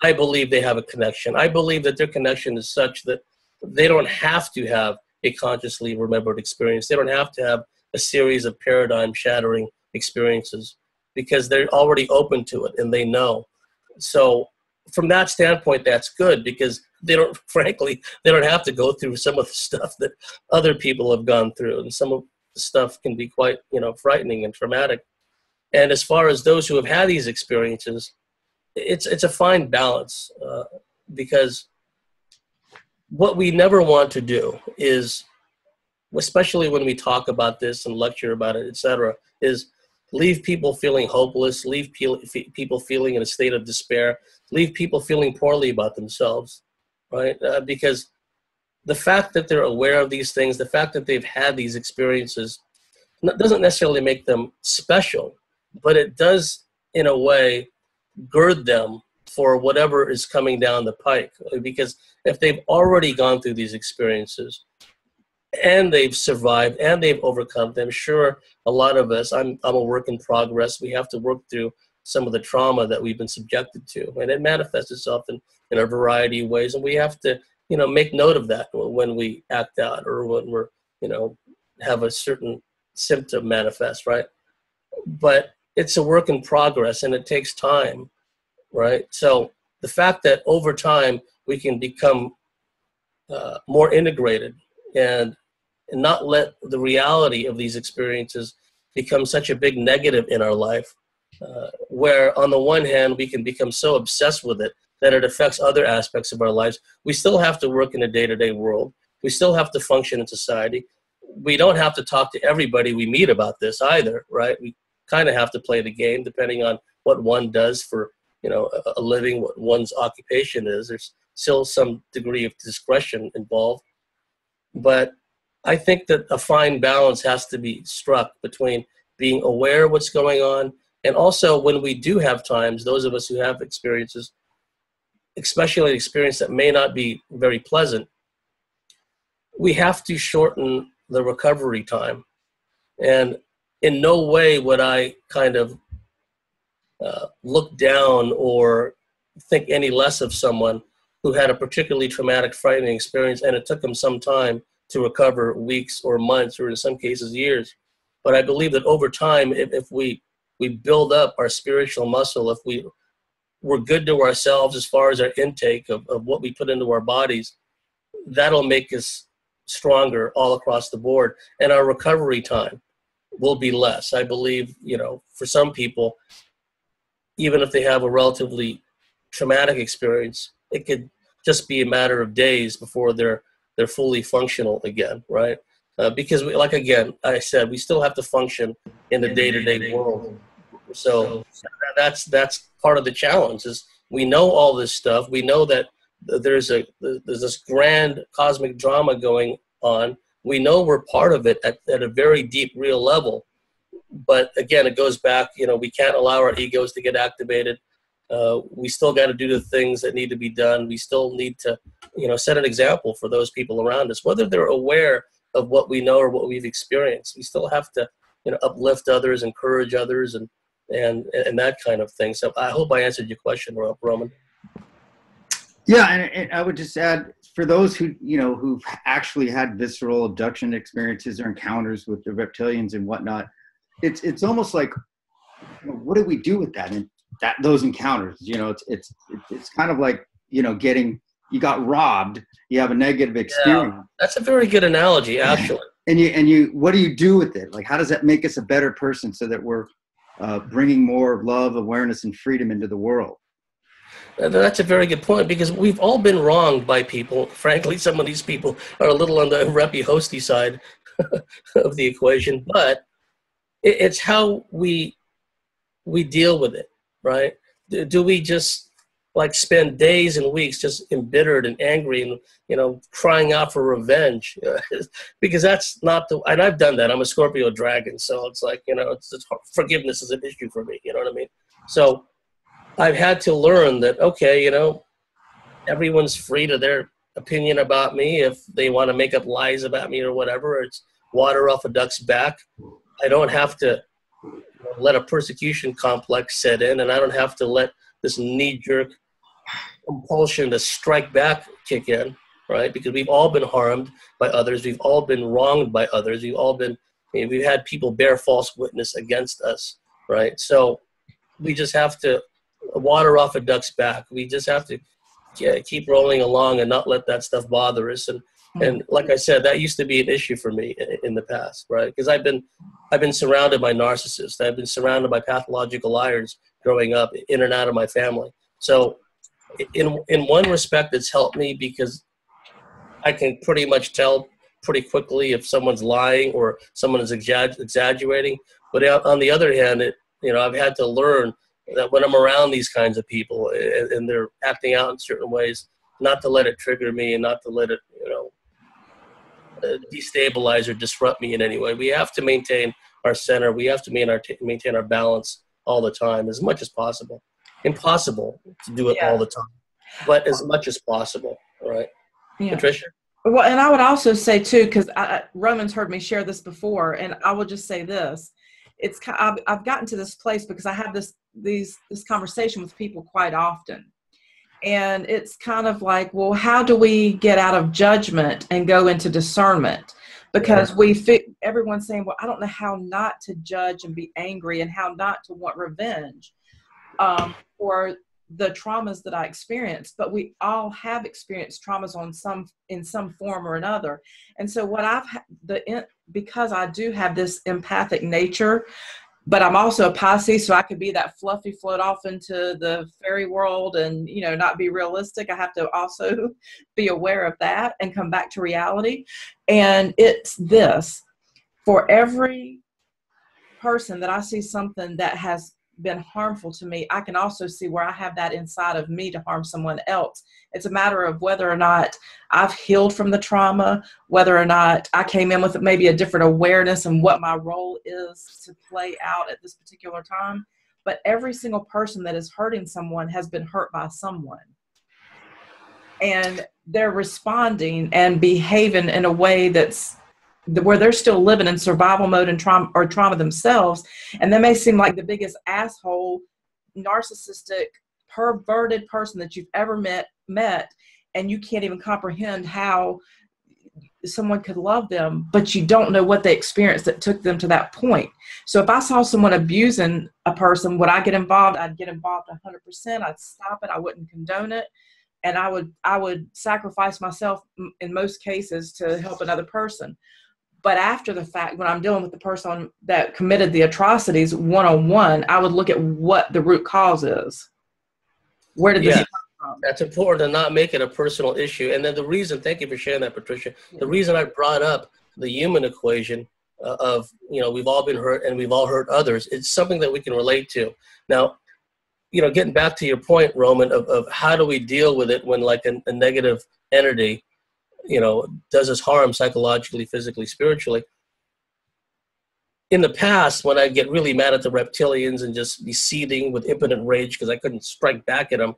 I believe they have a connection. I believe that their connection is such that they don't have to have a consciously remembered experience. They don't have to have a series of paradigm-shattering experiences, because they're already open to it and they know. So from that standpoint, that's good, because they don't, frankly, they don't have to go through some of the stuff that other people have gone through. And some of the stuff can be quite, frightening and traumatic. And as far as those who have had these experiences, it's a fine balance, because what we never want to do is especially when we talk about this and lecture about it, etc., is leave people feeling hopeless, leave people feeling in a state of despair, leave people feeling poorly about themselves, right? Because the fact that they're aware of these things, the fact that they've had these experiences, doesn't necessarily make them special, but it does, in a way, gird them for whatever is coming down the pike. Because if they've already gone through these experiences and they've survived and they've overcome them, sure, a lot of us, I'm a work in progress. We have to work through some of the trauma that we've been subjected to, and it manifests itself in a variety of ways, and we have to, you know, make note of that when we act out or when we're, you know, have a certain symptom manifest, right? But it's a work in progress and it takes time, right? So the fact that over time we can become more integrated and not let the reality of these experiences become such a big negative in our life, where on the one hand we can become so obsessed with it that it affects other aspects of our lives. We still have to work in a day-to-day world. We still have to function in society. We don't have to talk to everybody we meet about this either, right? We kind of have to play the game depending on what one does for, you know, a living, what one's occupation is. There's still some degree of discretion involved. But I think that a fine balance has to be struck between being aware of what's going on, and also when we do have times, those of us who have experiences, especially an experience that may not be very pleasant, we have to shorten the recovery time. And in no way would I kind of look down or think any less of someone who had a particularly traumatic, frightening experience, and it took them some time to recover, weeks or months, or in some cases years. But I believe that over time, if we build up our spiritual muscle, if we're good to ourselves as far as our intake of what we put into our bodies, that'll make us stronger all across the board, and our recovery time will be less. I believe, you know, for some people, even if they have a relatively traumatic experience, it could just be a matter of days before they're fully functional again, right? Because like again, I said, we still have to function in the day-to-day world. So that's part of the challenge. Is we know all this stuff. We know that there's this grand cosmic drama going on. We know we're part of it at a very deep, real level. But again, it goes back, you know, we can't allow our egos to get activated. We still got to do the things that need to be done. We still need to, you know, set an example for those people around us, whether they're aware of what we know or what we've experienced. We still have to, you know, uplift others, encourage others, and that kind of thing. So I hope I answered your question, Roman. Yeah, and I would just add, for those who, you know, who've actually had visceral abduction experiences or encounters with the reptilians and whatnot, it's almost like, you know, what do we do with that? And those encounters, you know, it's kind of like, you know, you got robbed, you have a negative experience. Yeah, that's a very good analogy, actually. And you what do you do with it? Like, how does that make us a better person so that we're bringing more love, awareness, and freedom into the world? That's a very good point, because we've all been wronged by people. Frankly, some of these people are a little on the reppy hosty side of the equation, but it's how we deal with it, right? Do we just like spend days and weeks just embittered and angry and, you know, crying out for revenge? Because that's not and I've done that. I'm a Scorpio dragon, so it's like, you know, forgiveness is an issue for me, you know what I mean? So I've had to learn that, okay, you know, everyone's free to their opinion about me. If they want to make up lies about me or whatever, it's water off a duck's back. I don't have to, you know, let a persecution complex set in, and I don't have to let this knee-jerk compulsion to strike back kick in, right? Because we've all been harmed by others. We've all been wronged by others. We've had people bear false witness against us, right? So we just have to water off a duck's back. We just have to keep rolling along and not let that stuff bother us. And like I said, that used to be an issue for me in the past, right? Because I've been surrounded by narcissists. I've been surrounded by pathological liars growing up, in and out of my family. So in one respect, it's helped me because I can pretty much tell pretty quickly if someone's lying or someone is exaggerating. But on the other hand, I've had to learn that when I'm around these kinds of people and they're acting out in certain ways, not to let it trigger me and not to let it, destabilize or disrupt me in any way. We have to maintain our center. We have to maintain our balance all the time as much as possible. Impossible to do it all the time, but as much as possible. All right. Yeah. Patricia? Well, and I would also say too, because Roman's heard me share this before, and I will just say this. I've gotten to this place because I have this conversation with people quite often. And it's kind of like, well, how do we get out of judgment and go into discernment? Because everyone's saying, well, I don't know how not to judge and be angry and how not to want revenge for the traumas that I experienced. But we all have experienced traumas in some form or another. And so because I do have this empathic nature, but I'm also a Pisces, so I could be that fluffy float off into the fairy world and, not be realistic. I have to also be aware of that and come back to reality. And it's this: for every person that I see something that has been harmful to me, I can also see where I have that inside of me to harm someone else. It's a matter of whether or not I've healed from the trauma, whether or not I came in with maybe a different awareness and what my role is to play out at this particular time. But every single person that is hurting someone has been hurt by someone. And they're responding and behaving in a way where they're still living in survival mode and trauma themselves. And they may seem like the biggest asshole, narcissistic, perverted person that you've ever met, and you can't even comprehend how someone could love them, but you don't know what they experienced that took them to that point. So if I saw someone abusing a person, would I get involved? I'd get involved 100%. I'd stop it. I wouldn't condone it. And I would sacrifice myself in most cases to help another person. But after the fact, when I'm dealing with the person that committed the atrocities one-on-one, I would look at what the root cause is. Where did this come from? That's important to not make it a personal issue. And then thank you for sharing that, Patricia. Yeah. The reason I brought up the human equation of, we've all been hurt and we've all hurt others, it's something that we can relate to. Now, getting back to your point, Roman, of how do we deal with it when like a negative entity does us harm psychologically, physically, spiritually. In the past, when I get really mad at the reptilians and just be seething with impotent rage because I couldn't strike back at them,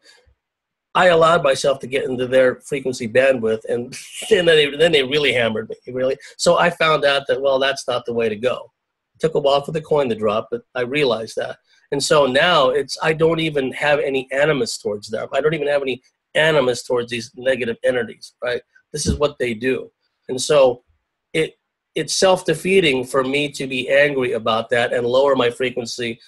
I allowed myself to get into their frequency bandwidth, and then they really hammered me, really. So I found out that, well, that's not the way to go. It took a while for the coin to drop, but I realized that. And so now I don't even have any animus towards them. I don't even have any animus towards these negative entities, right? This is what they do. And so it's self-defeating for me to be angry about that and lower my frequency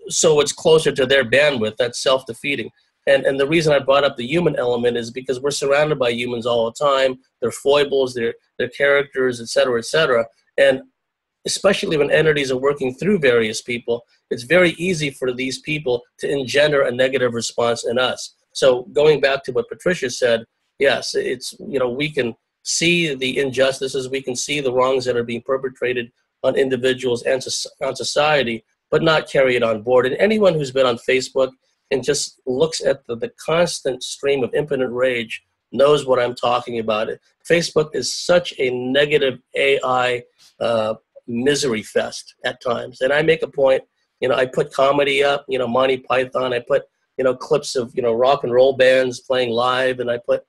so it's closer to their bandwidth. That's self-defeating. And the reason I brought up the human element is because we're surrounded by humans all the time, their foibles, their characters, et cetera, et cetera. And especially when entities are working through various people, it's very easy for these people to engender a negative response in us. So going back to what Patricia said, yes, it's, we can see the injustices, we can see the wrongs that are being perpetrated on individuals and on society, but not carry it on board. And anyone who's been on Facebook and just looks at the constant stream of impotent rage knows what I'm talking about. Facebook is such a negative AI misery fest at times. And I make a point, I put comedy up, Monty Python, I put, clips of, rock and roll bands playing live, and I put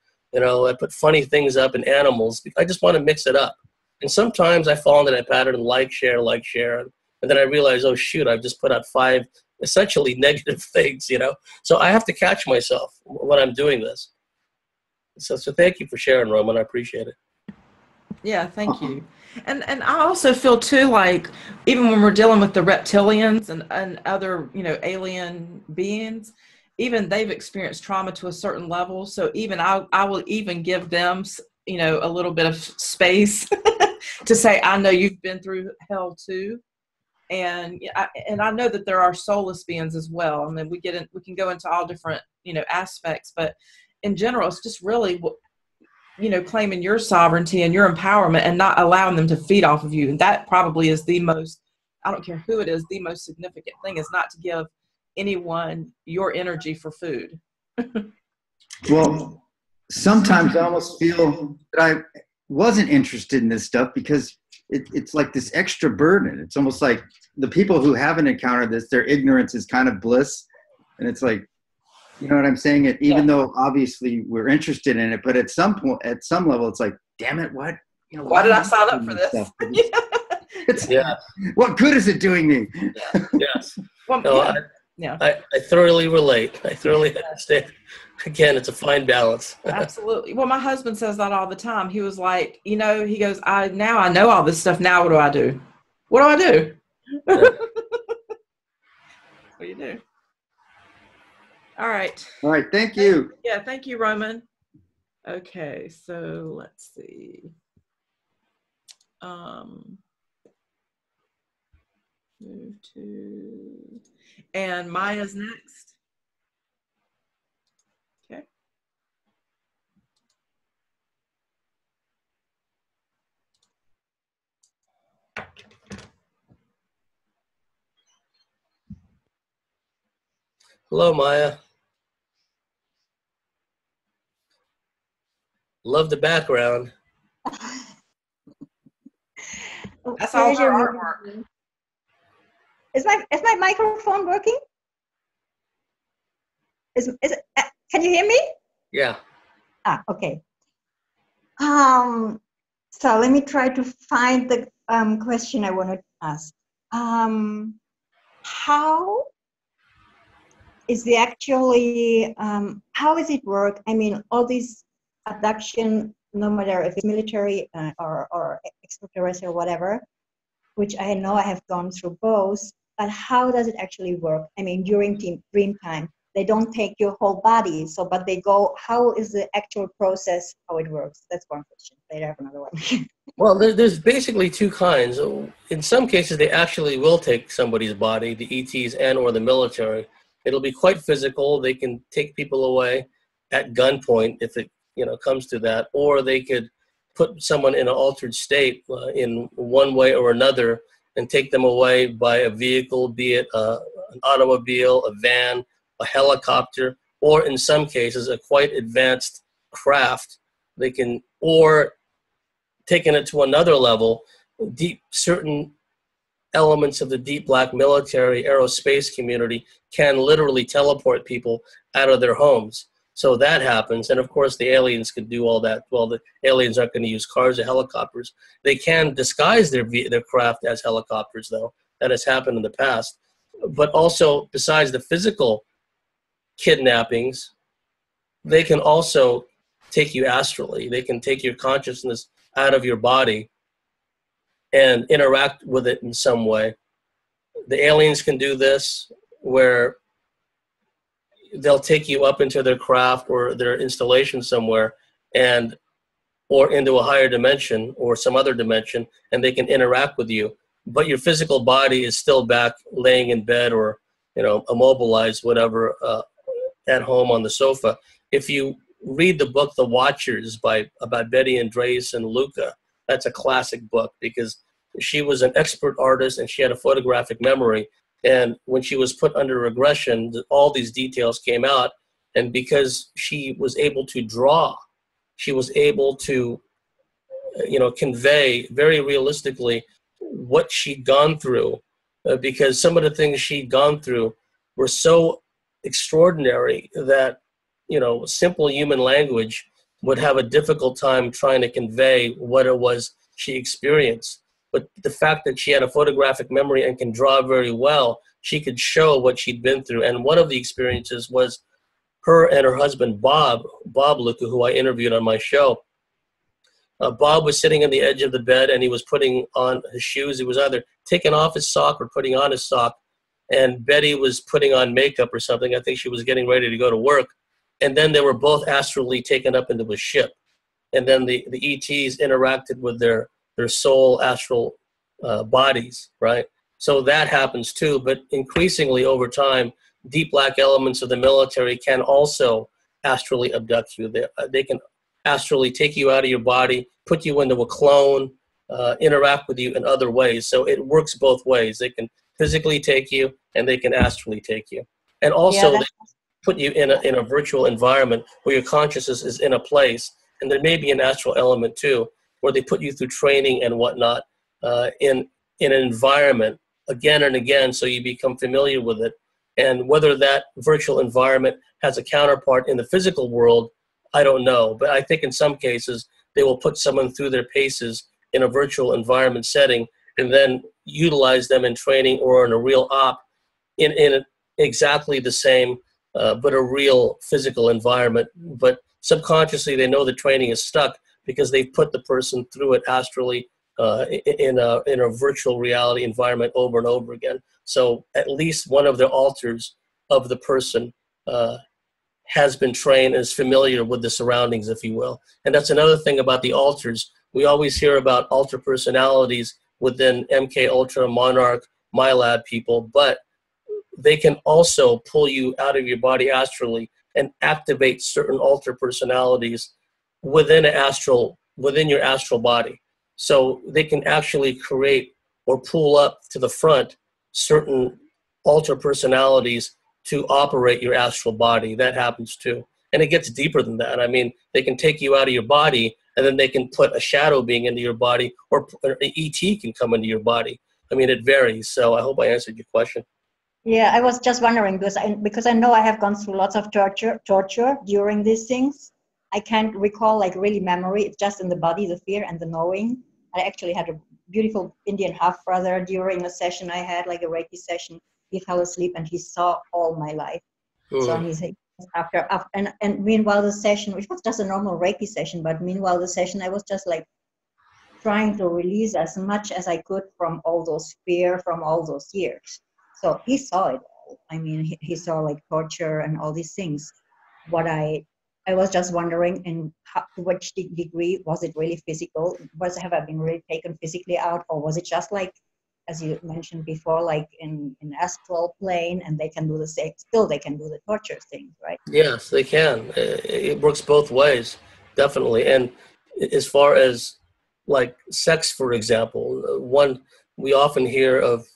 funny things up and animals. I just want to mix it up. And sometimes I fall into that pattern, like, share, and then I realize, oh, shoot, I've just put out 5 essentially negative things, So I have to catch myself when I'm doing this. So thank you for sharing, Roman. I appreciate it. Yeah, thank you. And I also feel too, like, even when we're dealing with the reptilians and other, alien beings, even they've experienced trauma to a certain level. So even I will even give them, a little bit of space to say, I know you've been through hell too. And I know that there are soulless beings as well. I mean, we can go into all different, aspects, but in general, it's just really you know, claiming your sovereignty and your empowerment and not allowing them to feed off of you. And that probably is the most, I don't care who it is, the most significant thing is not to give anyone your energy for food. Well, sometimes I almost feel that I wasn't interested in this stuff because it's like this extra burden. It's almost like the people who haven't encountered this, their ignorance is kind of bliss. And it's like, you know what I'm saying? Even though obviously we're interested in it, but at some point, at some level, it's like, damn it, what? You know, why did I sign up for this? What good is it doing me? Yes. Well, No, I thoroughly relate. I thoroughly understand. Again, it's a fine balance. Absolutely. Well, my husband says that all the time. He was like, you know, he goes, now I know all this stuff. Now what do I do? What do I do? What do you do? All right. All right. Thank you. Yeah. Thank you, Roman. Okay. So let's see. Move to, and Maya's next. Okay. Hello, Maya. Love the background. That's all her artwork. Is my microphone working? Is it, can you hear me? Yeah. Okay. So let me try to find the question I wanted to ask. How is the actually, how does it work? I mean, all these abduction, no matter if it's military or extraterrestrial or whatever, which I know I have gone through both, but how does it actually work? I mean, during dream time, they don't take your whole body, but they go, how is the actual process, how it works? That's one question. Later I have another one. Well, there's basically two kinds. In some cases, they actually will take somebody's body, the ETs and or the military. It'll be quite physical. They can take people away at gunpoint if it comes to that, or they could put someone in an altered state in one way or another and take them away by a vehicle, be it an automobile, a van, a helicopter, or in some cases a quite advanced craft. They can, or taking it to another level, certain elements of the deep black military aerospace community can literally teleport people out of their homes. So that happens, and of course the aliens could do all that. Well, the aliens aren't going to use cars or helicopters. They can disguise their craft as helicopters, though. That has happened in the past. But also, besides the physical kidnappings, they can also take you astrally. They can take your consciousness out of your body and interact with it in some way. The aliens can do this, where they'll take you up into their craft or their installation somewhere, or into a higher dimension or some other dimension, and they can interact with you. But your physical body is still back laying in bed or immobilized, whatever, at home on the sofa. If you read the book The Watchers about Betty Andreas and Luca, that's a classic book because she was an expert artist and she had a photographic memory. And when she was put under regression, all these details came out. And because she was able to draw, she was able to, convey very realistically what she'd gone through. Because some of the things she'd gone through were so extraordinary that, simple human language would have a difficult time trying to convey what it was she experienced. But the fact that she had a photographic memory and can draw very well, she could show what she'd been through. And one of the experiences was her and her husband, Bob Luca, who I interviewed on my show. Bob was sitting on the edge of the bed and he was putting on his shoes. He was either taking off his sock or putting on his sock. And Betty was putting on makeup or something. I think she was getting ready to go to work. And then they were both astrally taken up into a ship. And then the ETs interacted with their soul astral bodies, right? So that happens too, but increasingly over time, deep black elements of the military can also astrally abduct you. They can astrally take you out of your body, put you into a clone, interact with you in other ways. So it works both ways. They can physically take you, and they can astrally take you. And also, they put you in a virtual environment where your consciousness is in a place, and there may be an astral element too, where they put you through training and whatnot in an environment again and again, so you become familiar with it. And whether that virtual environment has a counterpart in the physical world, I don't know. But I think in some cases, they will put someone through their paces in a virtual environment setting and then utilize them in training or in a real op in exactly the same, but a real physical environment. But subconsciously, they know the training is stuck because they've put the person through it astrally in a virtual reality environment over and over again. So at least one of the alters of the person has been trained, is familiar with the surroundings, if you will. And that's another thing about the alters. We always hear about alter personalities within MK Ultra, Monarch, MyLab people, but they can also pull you out of your body astrally and activate certain alter personalities within your astral body. So they can actually create or pull up to the front certain alter personalities to operate your astral body. That happens too. And it gets deeper than that. I mean, they can take you out of your body, and then they can put a shadow being into your body, or an ET can come into your body. I mean, it varies. So I hope I answered your question. Yeah, I was just wondering, because I know I have gone through lots of torture during these things. I can't recall like really memory. It's just in the body, the fear and the knowing. I actually had a beautiful Indian half brother during a session I had, like a Reiki session. He fell asleep and he saw all my life. So he's after and meanwhile the session, which was just a normal Reiki session, but meanwhile the session I was just like trying to release as much as I could from all those fear from all those years. So he saw it all. I mean, he saw like torture and all these things. What I was just wondering, to which degree was it really physical? Have I been really taken physically out, or was it just like, as you mentioned before, like in astral plane, and they can do the same? Still, they can do the torture thing, right? Yes, they can. It works both ways, definitely. And as far as like sex, for example, we often hear of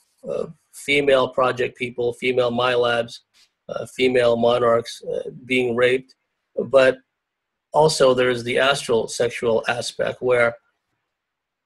female project people, female MyLabs, female monarchs being raped, but also there's the astral sexual aspect where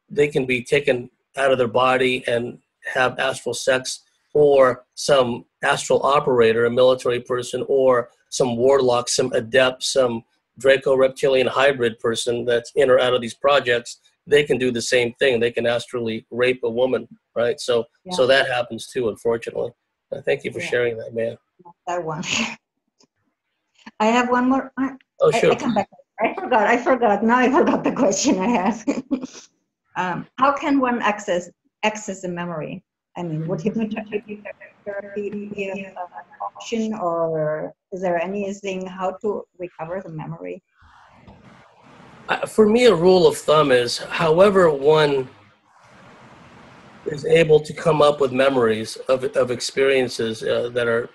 they can be taken out of their body and have astral sex, or some astral operator, a military person, or some warlock, some adept, some Draco reptilian hybrid person that's in or out of these projects. They can do the same thing. They can astrally rape a woman, right? So that happens too, unfortunately. Thank you for sharing that, man. That one. I have one more. Oh, sure. I come back. I forgot. Now I forgot the question I asked. How can one access the memory? I mean, would hypnotherapy be an option, or is there anything how to recover the memory? For me, a rule of thumb is however one is able to come up with memories of experiences that are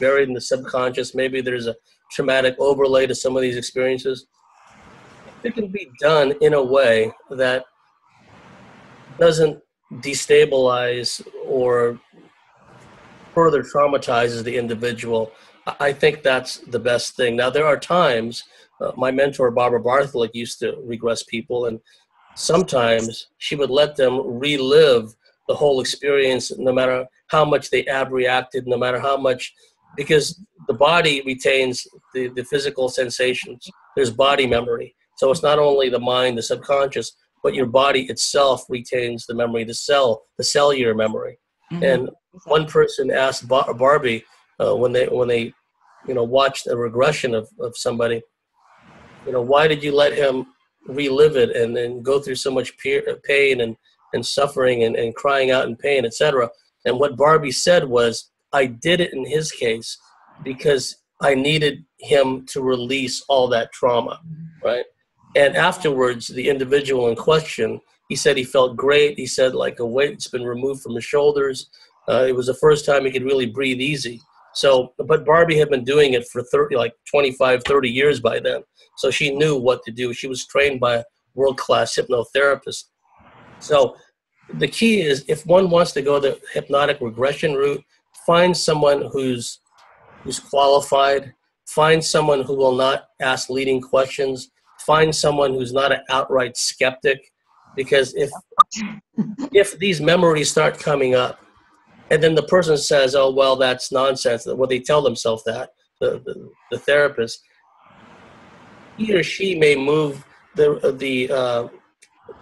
buried in the subconscious. Maybe there's a traumatic overlay to some of these experiences. It can be done in a way that doesn't destabilize or further traumatizes the individual. I think that's the best thing. Now, there are times, my mentor, Barbara Bartholic, used to regress people, and sometimes she would let them relive the whole experience, no matter how much they abreacted, no matter how much, because the body retains the physical sensations. There's body memory. So it's not only the mind, the subconscious, but your body itself retains the memory, the cellular memory. Mm-hmm. And one person asked Barbie when they watched a regression of somebody, why did you let him relive it and then go through so much pain and suffering and crying out in pain, etc. And what Barbie said was, I did it in his case because I needed him to release all that trauma, right? And afterwards, the individual in question, he said he felt great. He said like a weight's been removed from his shoulders. It was the first time he could really breathe easy. So, but Barbie had been doing it for 25, 30 years by then. So she knew what to do. She was trained by a world-class hypnotherapist. So the key is, if one wants to go the hypnotic regression route, find someone who's qualified, find someone who will not ask leading questions, find someone who's not an outright skeptic, because if these memories start coming up, and then the person says, "Oh, well, that's nonsense," well, they tell themselves that, the therapist, he or she may move the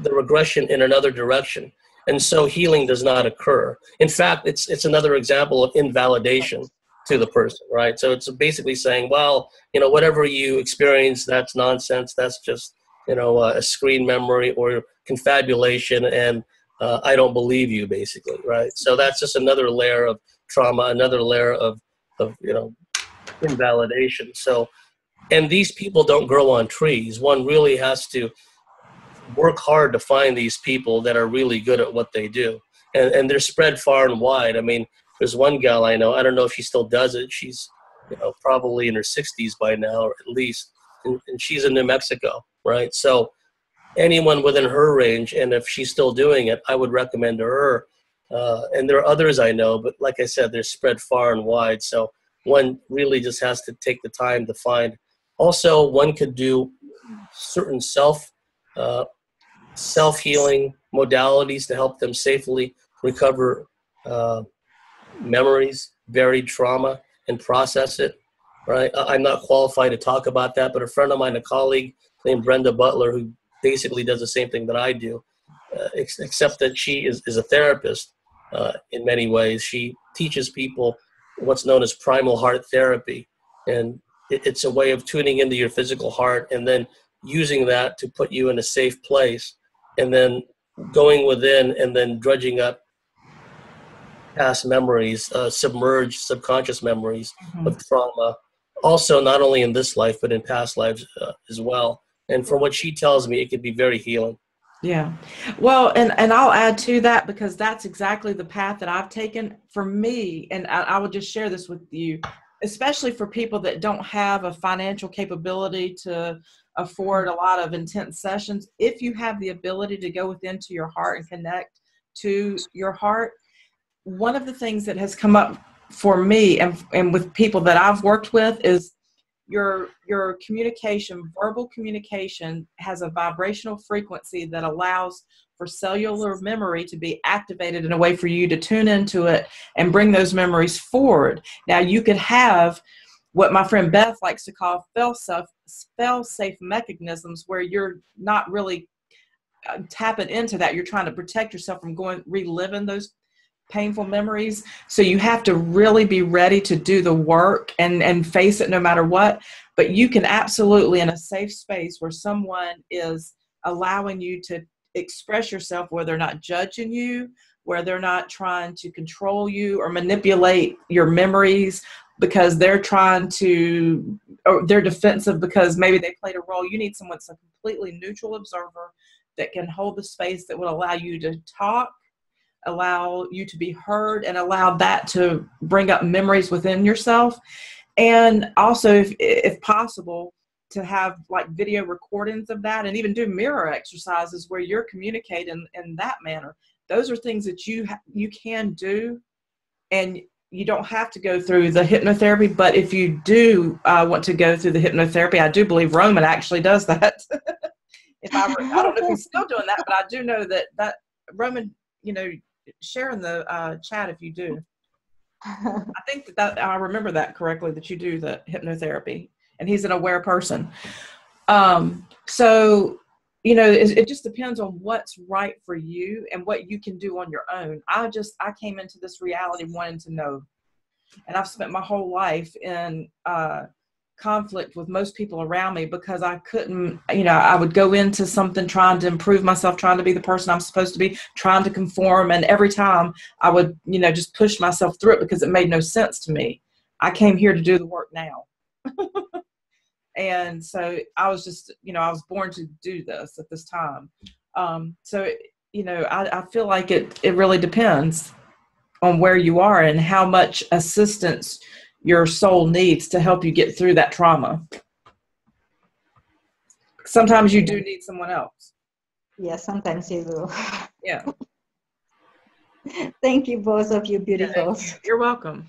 regression in another direction, and so healing does not occur. In fact, it's another example of invalidation to the person, right? So it's basically saying, well, whatever you experience, that's nonsense. That's just, a screen memory or confabulation, and I don't believe you, basically, right? So that's just another layer of trauma, another layer of invalidation. So, and these people don't grow on trees. One really has to work hard to find these people that are really good at what they do. And they're spread far and wide. I mean, there's one gal I know, I don't know if she still does it. She's, probably in her 60s by now, or at least, and she's in New Mexico, right? So anyone within her range, and if she's still doing it, I would recommend to her. And there are others I know, but like I said, they're spread far and wide. So one really just has to take the time to find. Also, one could do certain self-healing modalities to help them safely recover memories, buried trauma, and process it, right? I'm not qualified to talk about that, but a friend of mine, a colleague named Brenda Butler, who basically does the same thing that I do, except that she is a therapist in many ways. She teaches people what's known as primal heart therapy, and it's a way of tuning into your physical heart and then using that to put you in a safe place, and then going within and then dredging up past memories, submerged subconscious memories of trauma, also not only in this life, but in past lives as well. And from what she tells me, it can be very healing. Yeah. Well, and I'll add to that, because that's exactly the path that I've taken for me. And I would just share this with you, especially for people that don't have a financial capability to afford a lot of intense sessions. If you have the ability to go within to your heart and connect to your heart, one of the things that has come up for me and with people that I've worked with is your communication, verbal communication, has a vibrational frequency that allows for cellular memory to be activated in a way for you to tune into it and bring those memories forward. Now, you could have what my friend Beth likes to call fail-safe mechanisms, where you're not really tapping into that. You're trying to protect yourself from reliving those painful memories. So you have to really be ready to do the work and face it no matter what. But you can absolutely, in a safe space where someone is allowing you to express yourself, where they're not judging you, where they're not trying to control you or manipulate your memories because they're trying to, or they're defensive because maybe they played a role. You need someone that's a completely neutral observer that can hold the space, that will allow you to talk, allow you to be heard, and allow that to bring up memories within yourself. And also, if possible, to have like video recordings of that, and even do mirror exercises where you're communicating in that manner. Those are things that you can do, and you don't have to go through the hypnotherapy. But if you do want to go through the hypnotherapy, I do believe Roman actually does that. I don't know if he's still doing that, but I do know that Roman, share in the chat if you do. I think that I remember that correctly, that you do the hypnotherapy, and he's an aware person. So, it just depends on what's right for you and what you can do on your own. I came into this reality wanting to know, and I've spent my whole life in conflict with most people around me because I couldn't, I would go into something trying to improve myself, trying to be the person I'm supposed to be, trying to conform. And every time I would, just push myself through it because it made no sense to me. I came here to do the work now. And so I was just, I was born to do this at this time. So, I feel like it really depends on where you are and how much assistance your soul needs to help you get through that trauma. Sometimes you do need someone else. Yeah, sometimes you do. Yeah. Thank you, both of you beautifuls. You're welcome.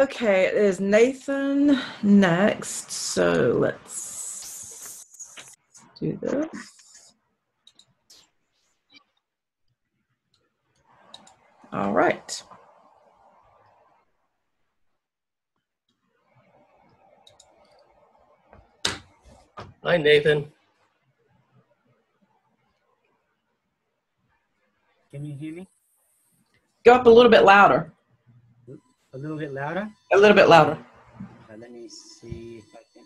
Okay, it is Nathan next. So let's do this. All right. Hi, Nathan. Can you hear me? Go up a little bit louder. A little bit louder? A little bit louder. Let me see if I can.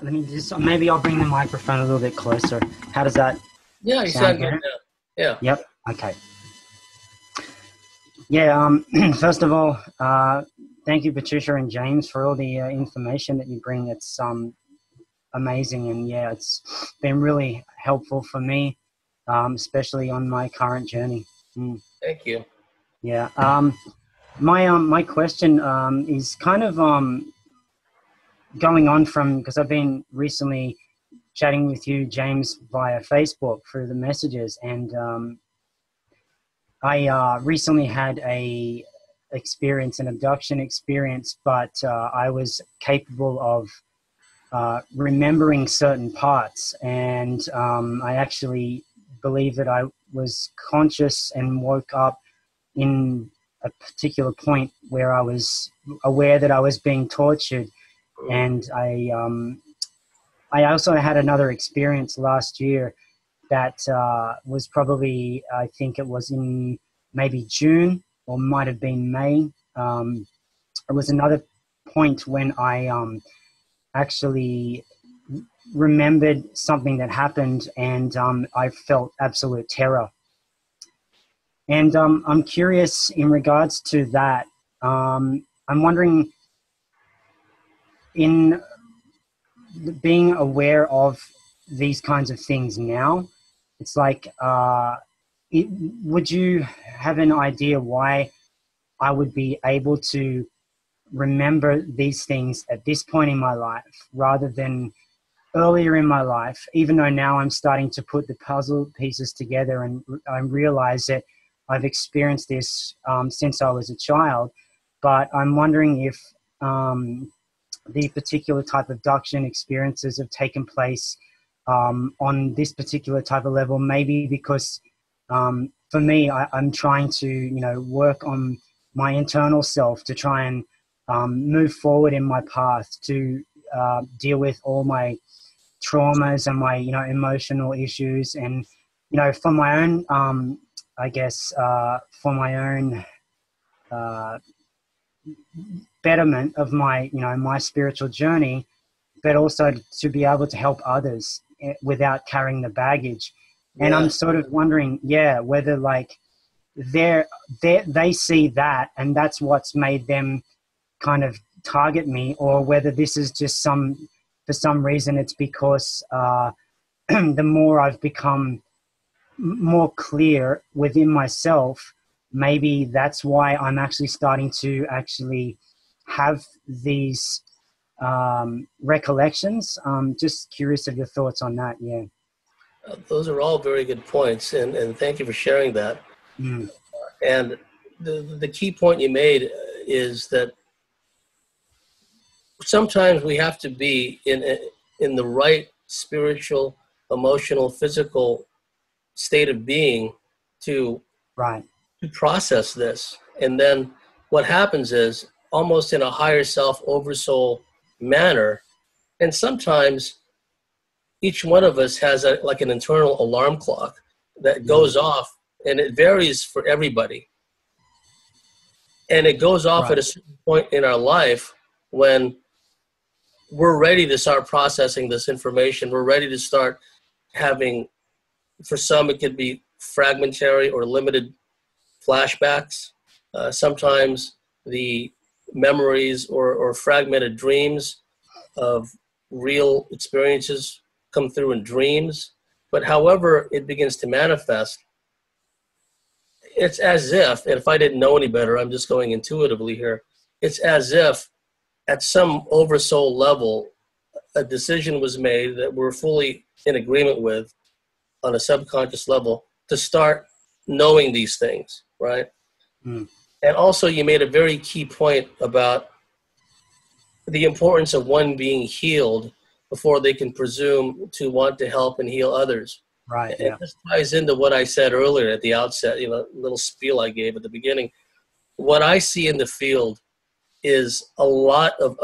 Let me just, maybe I'll bring the microphone a little bit closer. How does that Yeah, you sound good now. Yeah. Yep, okay. Yeah, first of all, thank you, Patricia and James, for all the information that you bring. It's amazing, and yeah, it's been really helpful for me, especially on my current journey. Thank you. Yeah, my question is kind of going on from, because I've been recently chatting with you, James, via Facebook through the messages, and I recently had an abduction experience, but I was capable of remembering certain parts, and I actually believe that I was conscious and woke up in a particular point where I was aware that I was being tortured. And I also had another experience last year that was probably, I think it was in maybe June or might have been May. It was another point when I actually remembered something that happened, and I felt absolute terror. And I'm curious in regards to that. I'm wondering, in being aware of these kinds of things now, it's like, would you have an idea why I would be able to remember these things at this point in my life rather than earlier in my life, even though now I'm starting to put the puzzle pieces together and I realize that I've experienced this since I was a child, but I'm wondering if the particular type of abduction experiences have taken place on this particular type of level, maybe because for me, I'm trying to, work on my internal self to try and move forward in my path to deal with all my traumas and my, emotional issues. And, for my own, for my own betterment of my, my spiritual journey, but also to be able to help others without carrying the baggage. And I'm sort of wondering, whether like they see that and that's what's made them kind of target me, or whether this is just for some reason it's because the more I've become more clear within myself, maybe that's why I'm actually starting to have these recollections. Just curious of your thoughts on that. Yeah. Those are all very good points, and thank you for sharing that. And the key point you made is that sometimes we have to be in the right spiritual, emotional, physical state of being to process this. And then what happens is, almost in a higher self, oversoul manner, and sometimes each one of us has like an internal alarm clock that goes off, and it varies for everybody. And it goes off at a certain point in our life when we're ready to start processing this information. We're ready to start having, for some it could be fragmentary or limited flashbacks. Sometimes the memories or fragmented dreams of real experiences come through in dreams. But however it begins to manifest, it's as if, and if I didn't know any better, I'm just going intuitively here, it's as if at some oversoul level, a decision was made that we're fully in agreement with on a subconscious level to start knowing these things, right? Mm. And also you made a very key point about the importance of one being healed before they can presume to want to help and heal others. Right. And this ties into what I said earlier at the outset, you know, little spiel I gave at the beginning. What I see in the field is a lot of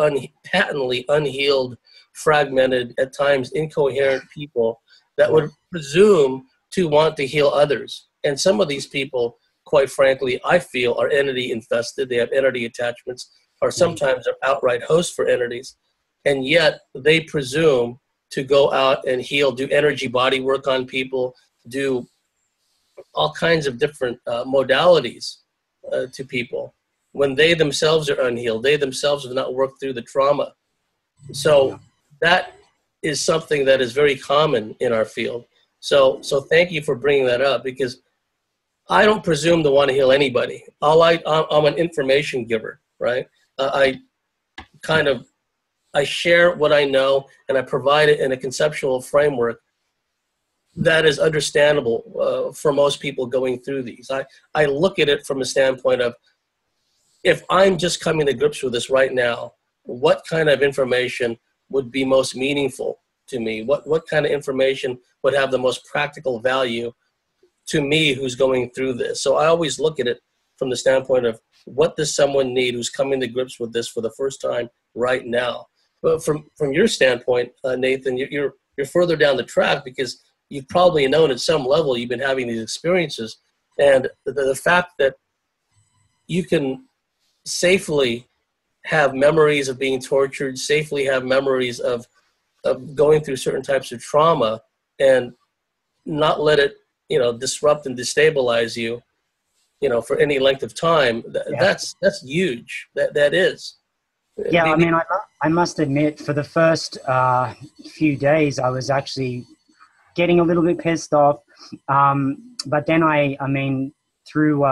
patently unhealed, fragmented, at times incoherent people that would presume to want to heal others. And some of these people, quite frankly, I feel are entity infested. They have entity attachments, or sometimes are outright hosts for entities. And yet they presume to go out and heal, do energy body work on people, do all kinds of different modalities to people when they themselves are unhealed. They themselves have not worked through the trauma. So that is something that is very common in our field. So thank you for bringing that up, because I don't presume to want to heal anybody. I'm an information giver, right? I share what I know, and I provide it in a conceptual framework that is understandable for most people going through these. I look at it from a standpoint of, if I'm just coming to grips with this right now, what kind of information would be most meaningful to me? What kind of information would have the most practical value to me who's going through this? So I always look at it from the standpoint of, what does someone need who's coming to grips with this for the first time right now? But from your standpoint, Nathan, you're further down the track, because you've probably known at some level you've been having these experiences. And the fact that you can safely have memories of being tortured, safely have memories of going through certain types of trauma, and not let it, disrupt and destabilize you, for any length of time. That's huge. That is. Yeah, I mean, I must admit, for the first few days, I was actually getting a little bit pissed off. But then I mean, through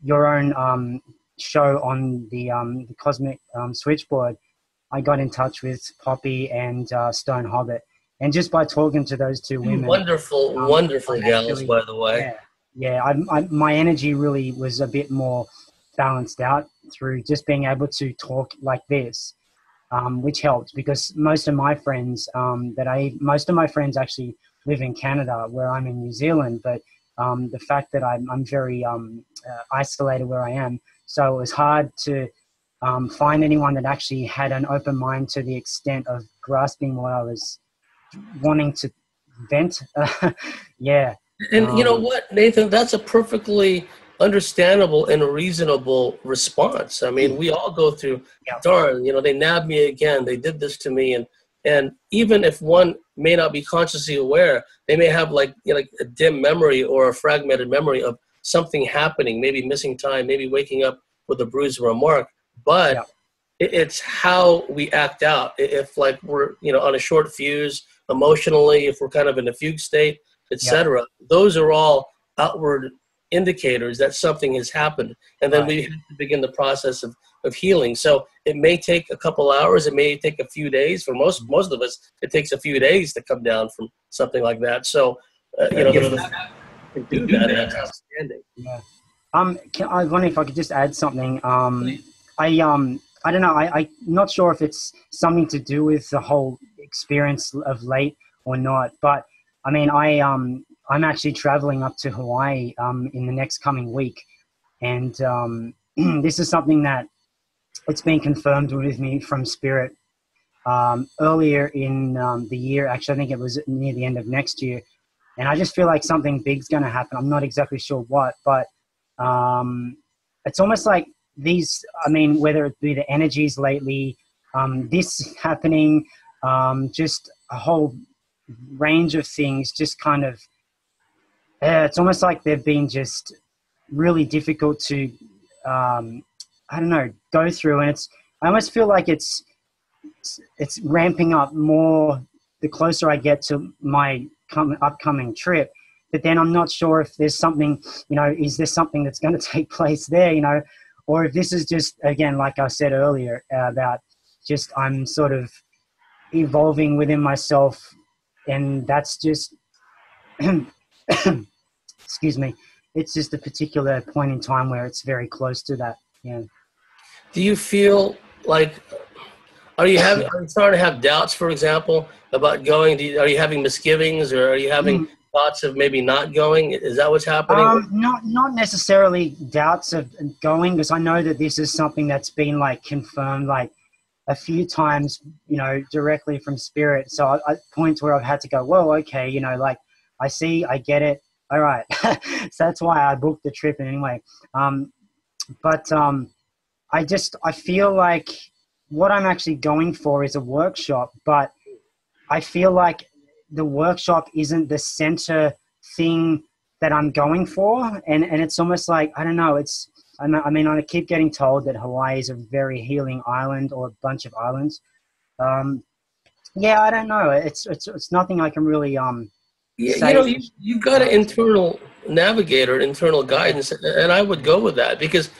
your own show on the Cosmic Switchboard, I got in touch with Poppy and Stone Hobbit. And just by talking to those two women. Wonderful gals, by the way. Yeah, my energy really was a bit more balanced out through just being able to talk like this, which helped, because most of my friends actually live in Canada, where I'm in New Zealand. But the fact that I'm very isolated where I am, so it was hard to find anyone that actually had an open mind to the extent of grasping what I was wanting to vent. Yeah. And you know what, Nathan, that's a perfectly understandable and reasonable response. I mean, we all go through, darn, they nabbed me again. They did this to me. And even if one may not be consciously aware, they may have like a dim memory or a fragmented memory of something happening, maybe missing time, maybe waking up with a bruise or a mark. But it's how we act out. If like we're, on a short fuse emotionally, if we're kind of in a fugue state, etc. Those are all outward indicators that something has happened. And then we have to begin the process of healing. So it may take a couple hours. It may take a few days. For most of us, it takes a few days to come down from something like that. So, can do that. That's outstanding. Yeah. I wonder if I could just add something. I don't know. I'm not sure if it's something to do with the whole experience of late or not, but I mean, I'm actually traveling up to Hawaii in the next coming week, and this is something that it's been confirmed with me from Spirit earlier in the year. Actually, I think it was near the end of next year, and I just feel like something big's going to happen. I'm not exactly sure what, but it's almost like these. I mean, whether it be the energies lately, this happening, just a whole range of things, just kind of it's almost like they've been just really difficult to I don't know, go through, and I almost feel like it's ramping up more the closer I get to my upcoming trip. But then I'm not sure if there's something, is there something that's going to take place there, or if this is just, again, like I said earlier, about just I'm sort of evolving within myself, and that's just, excuse me, it's just a particular point in time where it's very close to that. Yeah. Do you feel like, are you starting to have doubts, for example, about going? Are you having misgivings, or are you having thoughts of maybe not going? Is that what's happening? Not necessarily doubts of going, because I know that this is something that's been like confirmed like a few times, directly from spirit. So at points where I've had to go, whoa, okay, like I see, I get it. All right. So that's why I booked the trip anyway. But I feel like what I'm actually going for is a workshop, but I feel like the workshop isn't the center thing that I'm going for. And it's almost like, I don't know, I keep getting told that Hawaii is a very healing island, or a bunch of islands. Yeah, I don't know. It's nothing I can really say. You've got an internal navigator, internal guidance, and I would go with that, because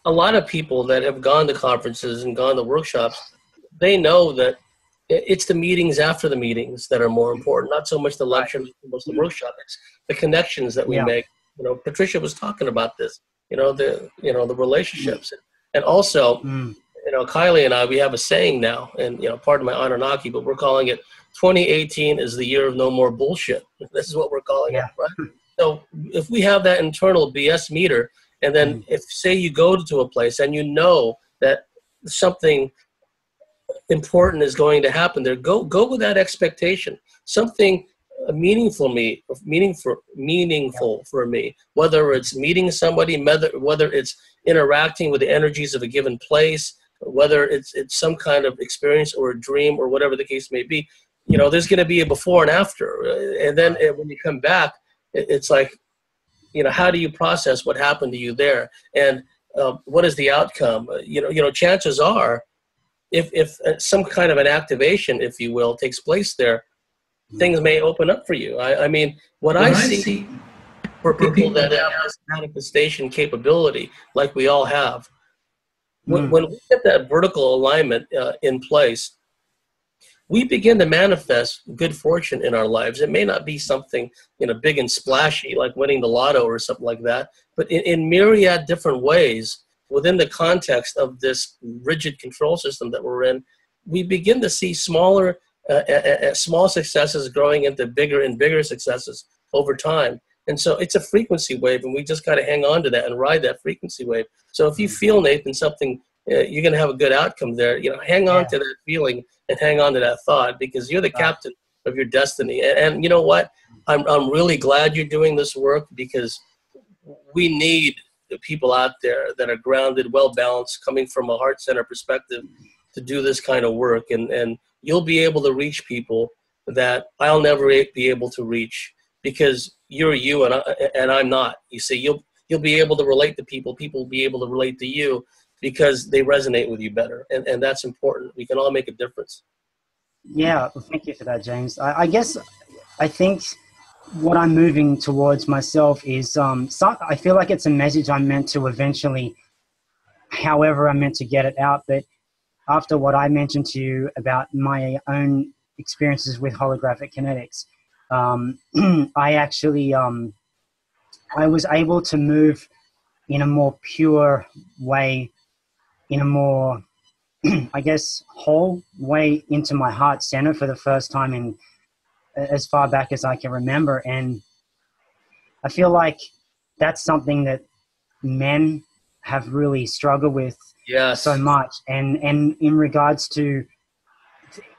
a lot of people that have gone to conferences and gone to workshops, they know that it's the meetings after the meetings that are more important, not so much the lecture, not so much the workshop. It's the connections that we make. Patricia was talking about this, the relationships. And also, Kylie and I, we have a saying now, and, pardon my Anunnaki, but we're calling it 2018 is the year of no more bullshit. This is what we're calling it, right? So if we have that internal BS meter, and then if, say, you go to a place and you know that something important is going to happen there, go with that expectation. Something meaningful for me, whether it's meeting somebody, whether it's interacting with the energies of a given place, whether it's some kind of experience or a dream or whatever the case may be. There's going to be a before and after, and then when you come back, it's like, how do you process what happened to you there, and what is the outcome? Chances are, if some kind of an activation, if you will, takes place there, things may open up for you. What I see for people that have this manifestation capability, like we all have, when we get that vertical alignment in place, we begin to manifest good fortune in our lives. It may not be something big and splashy like winning the lotto or something like that, but in myriad different ways within the context of this rigid control system that we're in, we begin to see small successes growing into bigger and bigger successes over time. And so it's a frequency wave, and we just got to hang on to that and ride that frequency wave. So if you feel, Nathan, something, you're going to have a good outcome there, hang on to that feeling and hang on to that thought, because you're the captain of your destiny. And you know what? I'm really glad you're doing this work, because we need the people out there that are grounded, well-balanced, coming from a heart-center perspective to do this kind of work. And you'll be able to reach people that I'll never be able to reach, because you're you and I'm not. You see, you'll be able to relate to people. People will be able to relate to you because they resonate with you better. And that's important. We can all make a difference. Yeah, well, thank you for that, James. I think what I'm moving towards myself is, I feel like it's a message I'm meant to eventually, however I'm meant to get it out. But after what I mentioned to you about my own experiences with holographic kinetics, I actually, I was able to move in a more pure way, in a more, I guess, whole way into my heart center for the first time in as far back as I can remember. And I feel like that's something that men have really struggled with so much. And in regards to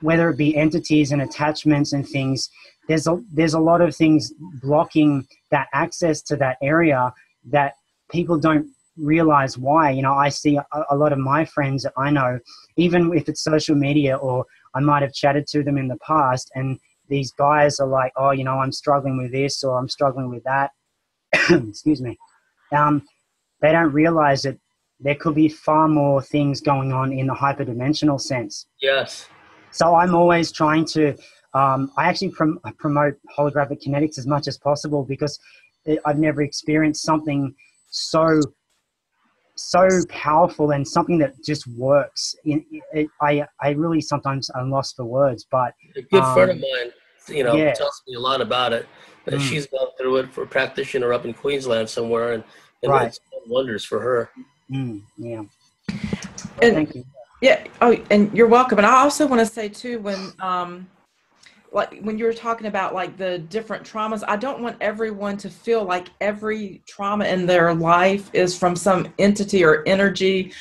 whether it be entities and attachments and things, there's a lot of things blocking that access to that area that people don't realize why. I see a lot of my friends that I know, even if it's social media or I might have chatted to them in the past, and these guys are like, oh, I'm struggling with this or I'm struggling with that. Excuse me. They don't realize that there could be far more things going on in the hyperdimensional sense. Yes. So I'm always trying to, I actually promote holographic kinetics as much as possible, because I've never experienced something so powerful and something that just works. I really sometimes I'm lost for words, but a good friend of mine, yeah. tells me a lot about it. She's gone through it for a practitioner up in Queensland somewhere, and right. It's done wonders for her. Yeah. And, thank you. Yeah. Oh, and you're welcome. And I also want to say too, when when you're talking about like the different traumas, I don't want everyone to feel like every trauma in their life is from some entity or energy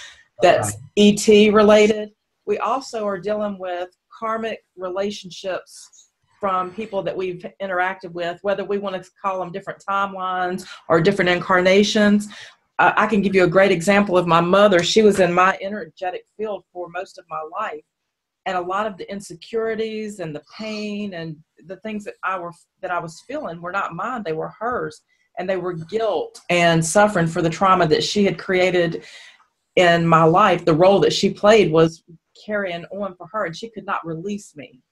that's ET related. We also are dealing with karmic relationships from people that we've interacted with, whether we want to call them different timelines or different incarnations. I can give you a great example of my mother. She was in my energetic field for most of my life. And a lot of the insecurities and the pain and the things that I was feeling were not mine, they were hers. And they were guilt and suffering for the trauma that she had created in my life. The role that she played was carrying on for her, and she could not release me.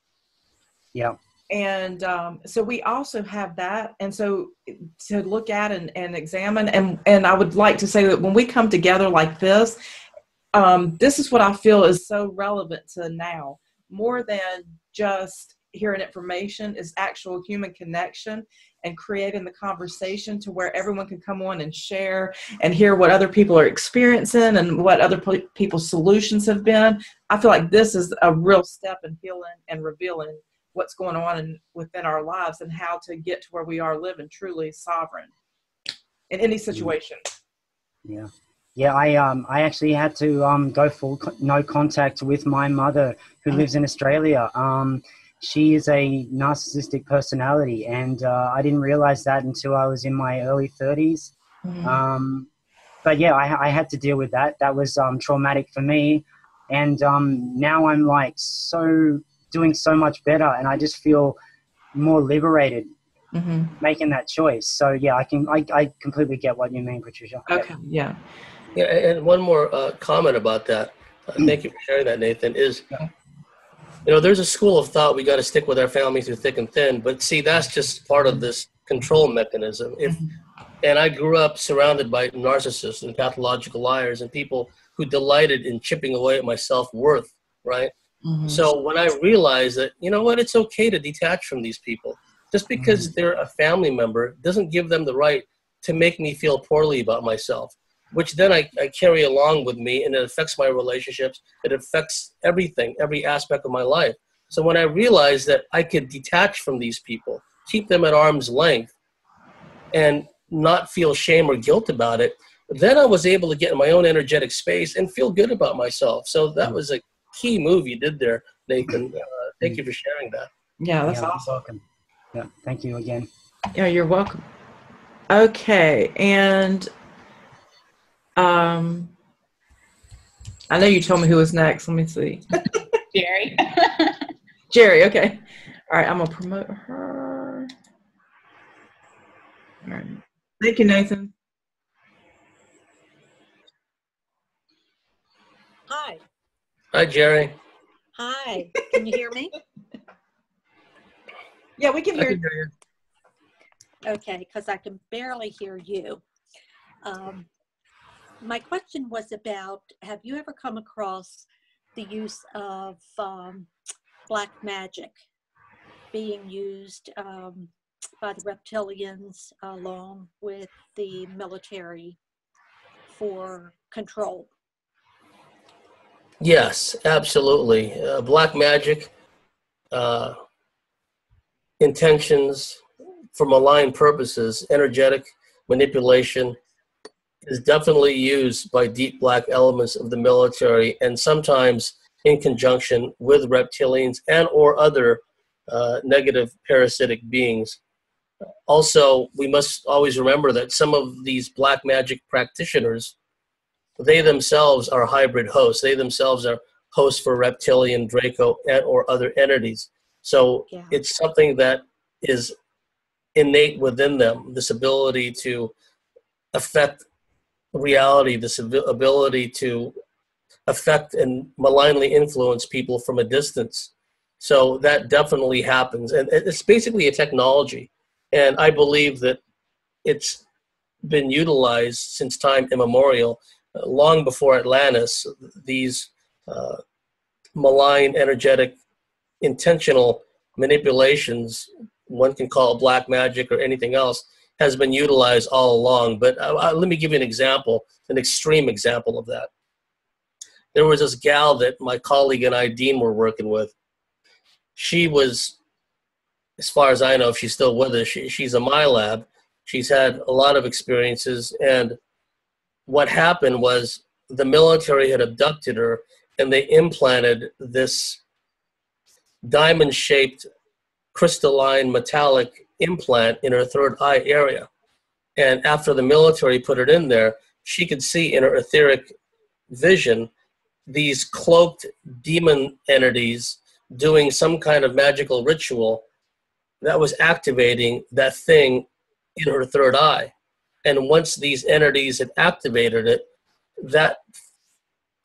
Yeah. And so we also have that. And so to look at and examine, and I would like to say that when we come together like this, this is what I feel is so relevant to now, more than just hearing information, is actual human connection and creating the conversation to where everyone can come on and share and hear what other people are experiencing and what other people's solutions have been. I feel like this is a real step in healing and revealing what's going on within our lives and how to get to where we are living truly sovereign in any situation. Yeah. Yeah, I actually had to go full no contact with my mother, who lives in Australia. She is a narcissistic personality, and I didn't realize that until I was in my early 30s. But yeah, I had to deal with that. That was traumatic for me, and now I'm like doing so much better, and I just feel more liberated making that choice. So yeah, I completely get what you mean, Patricia. Okay, yeah. Yeah, and one more comment about that. Thank you for sharing that, Nathan. Is there's a school of thought we got to stick with our family through thick and thin, but see, that's just part of this control mechanism. And I grew up surrounded by narcissists and pathological liars and people who delighted in chipping away at my self-worth, right? So when I realized that, it's okay to detach from these people. Just because they're a family member doesn't give them the right to make me feel poorly about myself, which then I carry along with me, and it affects my relationships. It affects everything, every aspect of my life. So when I realized that I could detach from these people, keep them at arm's length, and not feel shame or guilt about it, then I was able to get in my own energetic space and feel good about myself. So that was a key move you did there, Nathan. Thank you for sharing that. Yeah, that's awesome. Welcome. Yeah, thank you again. Yeah, you're welcome. Okay, and I know you told me who was next. Let me see. Jerry. Jerry, okay. All right, I'm going to promote her. All right. Thank you, Nathan. Hi. Hi, Jerry. Hi. Can you hear me? Yeah, we can hear you. Okay, because I can barely hear you. My question was about, have you ever come across the use of black magic being used by the reptilians along with the military for control? Yes, absolutely. Black magic, intentions for malign purposes, energetic manipulation, is definitely used by deep black elements of the military, and sometimes in conjunction with reptilians and or other negative parasitic beings. Also, we must always remember that some of these black magic practitioners, they themselves are hybrid hosts. They themselves are hosts for reptilian, Draco, and or other entities. So it's something that is innate within them, this ability to affect reality, this ability to affect and malignly influence people from a distance. So that definitely happens. And it's basically a technology. And I believe that it's been utilized since time immemorial. Long before Atlantis, these malign, energetic, intentional manipulations, one can call it black magic or anything else, has been utilized all along. But let me give you an example, an extreme example of that. There was this gal that my colleague and I, Dean, were working with. She was, as far as I know, if she's still with us, she's a MyLab. She's had a lot of experiences. And what happened was the military had abducted her, and they implanted this diamond-shaped crystalline metallic implant in her third eye area. And after the military put it in there, she could see in her etheric vision these cloaked demon entities doing some kind of magical ritual that was activating that thing in her third eye. And once these entities had activated it, that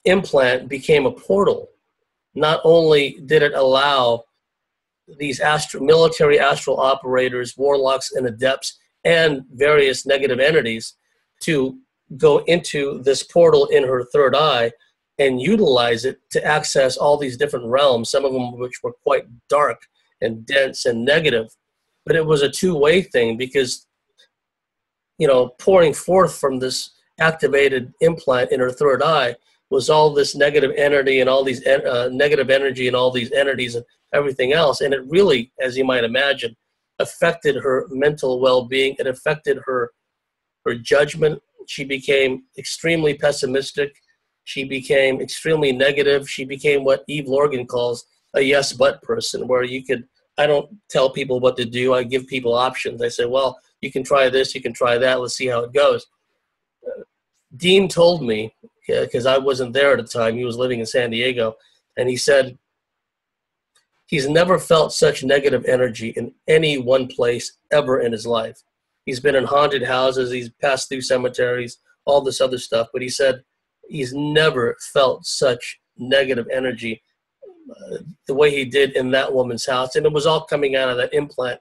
implant became a portal. Not only did it allow these military astral operators, warlocks, and adepts, and various negative entities to go into this portal in her third eye and utilize it to access all these different realms, some of them which were quite dark and dense and negative. But it was a two-way thing because, you know, pouring forth from this activated implant in her third eye was all this negative energy and all these negative energy and all these entities and everything else. And it really, as you might imagine, affected her mental well-being. It affected her judgment. She became extremely pessimistic. She became extremely negative. She became what Eve Lorgan calls a yes but person, where I don't tell people what to do. I give people options. I say, well, you can try this, you can try that. Let's see how it goes. Dean told me, because I wasn't there at the time, he was living in San Diego, and he said he's never felt such negative energy in any one place ever in his life. He's been in haunted houses, he's passed through cemeteries, all this other stuff, but he said he's never felt such negative energy the way he did in that woman's house. And it was all coming out of that implant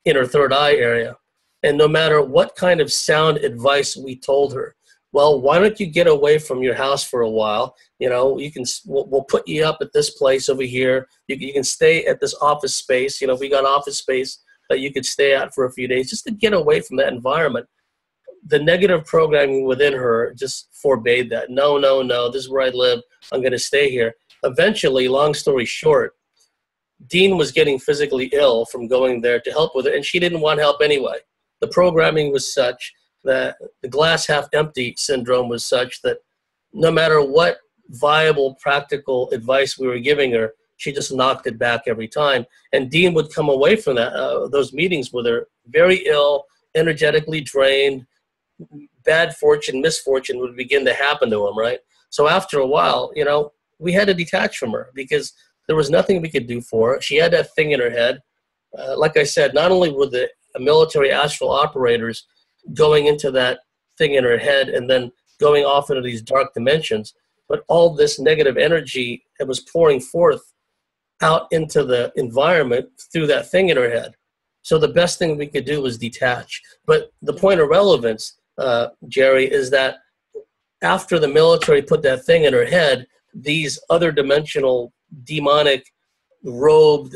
in her third eye area. And no matter what kind of sound advice we told her, well, why don't you get away from your house for a while? You know, we'll put you up at this place over here. You can stay at this office space. You know, we got office space that you could stay at for a few days just to get away from that environment. The negative programming within her just forbade that. No, no, no, this is where I live. I'm going to stay here. Eventually, long story short, Dean was getting physically ill from going there to help with it, and she didn't want help anyway. The programming was such that the glass half empty syndrome was such that no matter what viable, practical advice we were giving her, she just knocked it back every time. And Dean would come away from those meetings with her very ill, energetically drained, bad fortune, misfortune would begin to happen to him, right? So after a while, you know, we had to detach from her because there was nothing we could do for her. She had that thing in her head. Like I said, not only were the military astral operators going into that thing in her head and then going off into these dark dimensions, but all this negative energy that was pouring forth out into the environment through that thing in her head. So the best thing we could do was detach. But the point of relevance, Jerry, is that after the military put that thing in her head, these other dimensional, demonic, robed,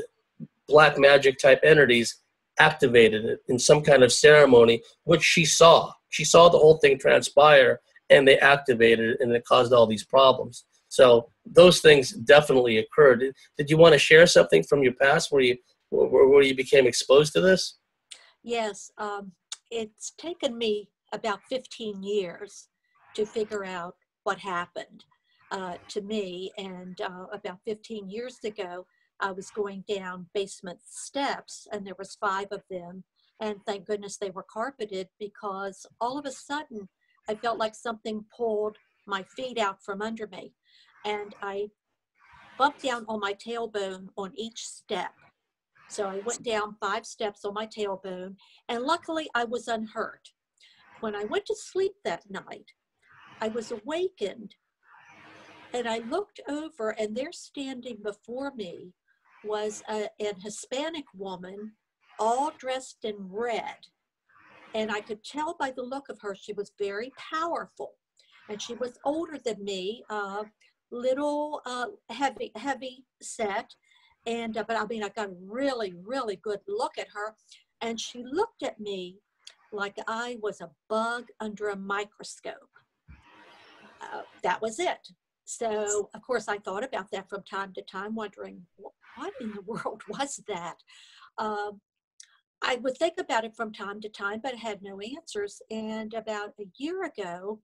black magic type entities activated it in some kind of ceremony, which she saw. She saw the whole thing transpire, and they activated it, and it caused all these problems. So those things definitely occurred. Did you want to share something from your past where you became exposed to this? Yes, it's taken me about 15 years to figure out what happened to me. And about 15 years ago, I was going down basement steps, and there was 5 of them. And thank goodness they were carpeted, because all of a sudden I felt like something pulled my feet out from under me. And I bumped down on my tailbone on each step. So I went down 5 steps on my tailbone, and luckily I was unhurt. when I went to sleep that night, I was awakened, and I looked over, and there standing before me was an Hispanic woman, all dressed in red. And I could tell by the look of her, she was very powerful. And she was older than me, little heavy set. And, but I mean, I got a really, really good look at her. And she looked at me like I was a bug under a microscope. That was it. So, of course, I thought about that from time to time, wondering, what in the world was that? I would think about it from time to time, but I had no answers. And about a year ago,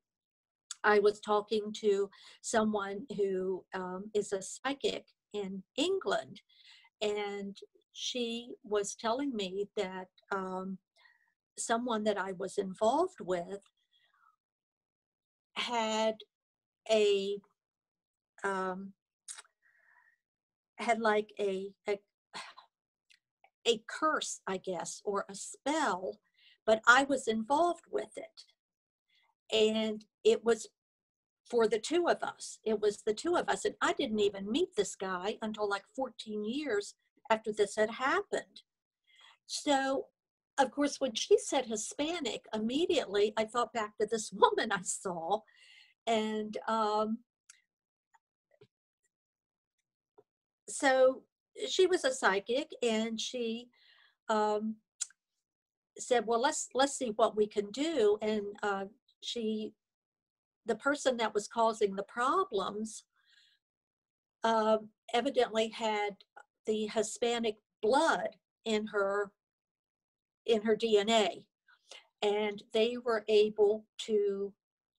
I was talking to someone who is a psychic in England, and she was telling me that someone that I was involved with had like a curse, I guess, or a spell, but I was involved with it. And it was for the two of us. It was the two of us. And I didn't even meet this guy until like 14 years after this had happened. So, of course, when she said Hispanic, immediately I thought back to this woman I saw. And so she was a psychic, and she said, well, let's see what we can do. And the person that was causing the problems evidently had the Hispanic blood in her DNA, and they were able to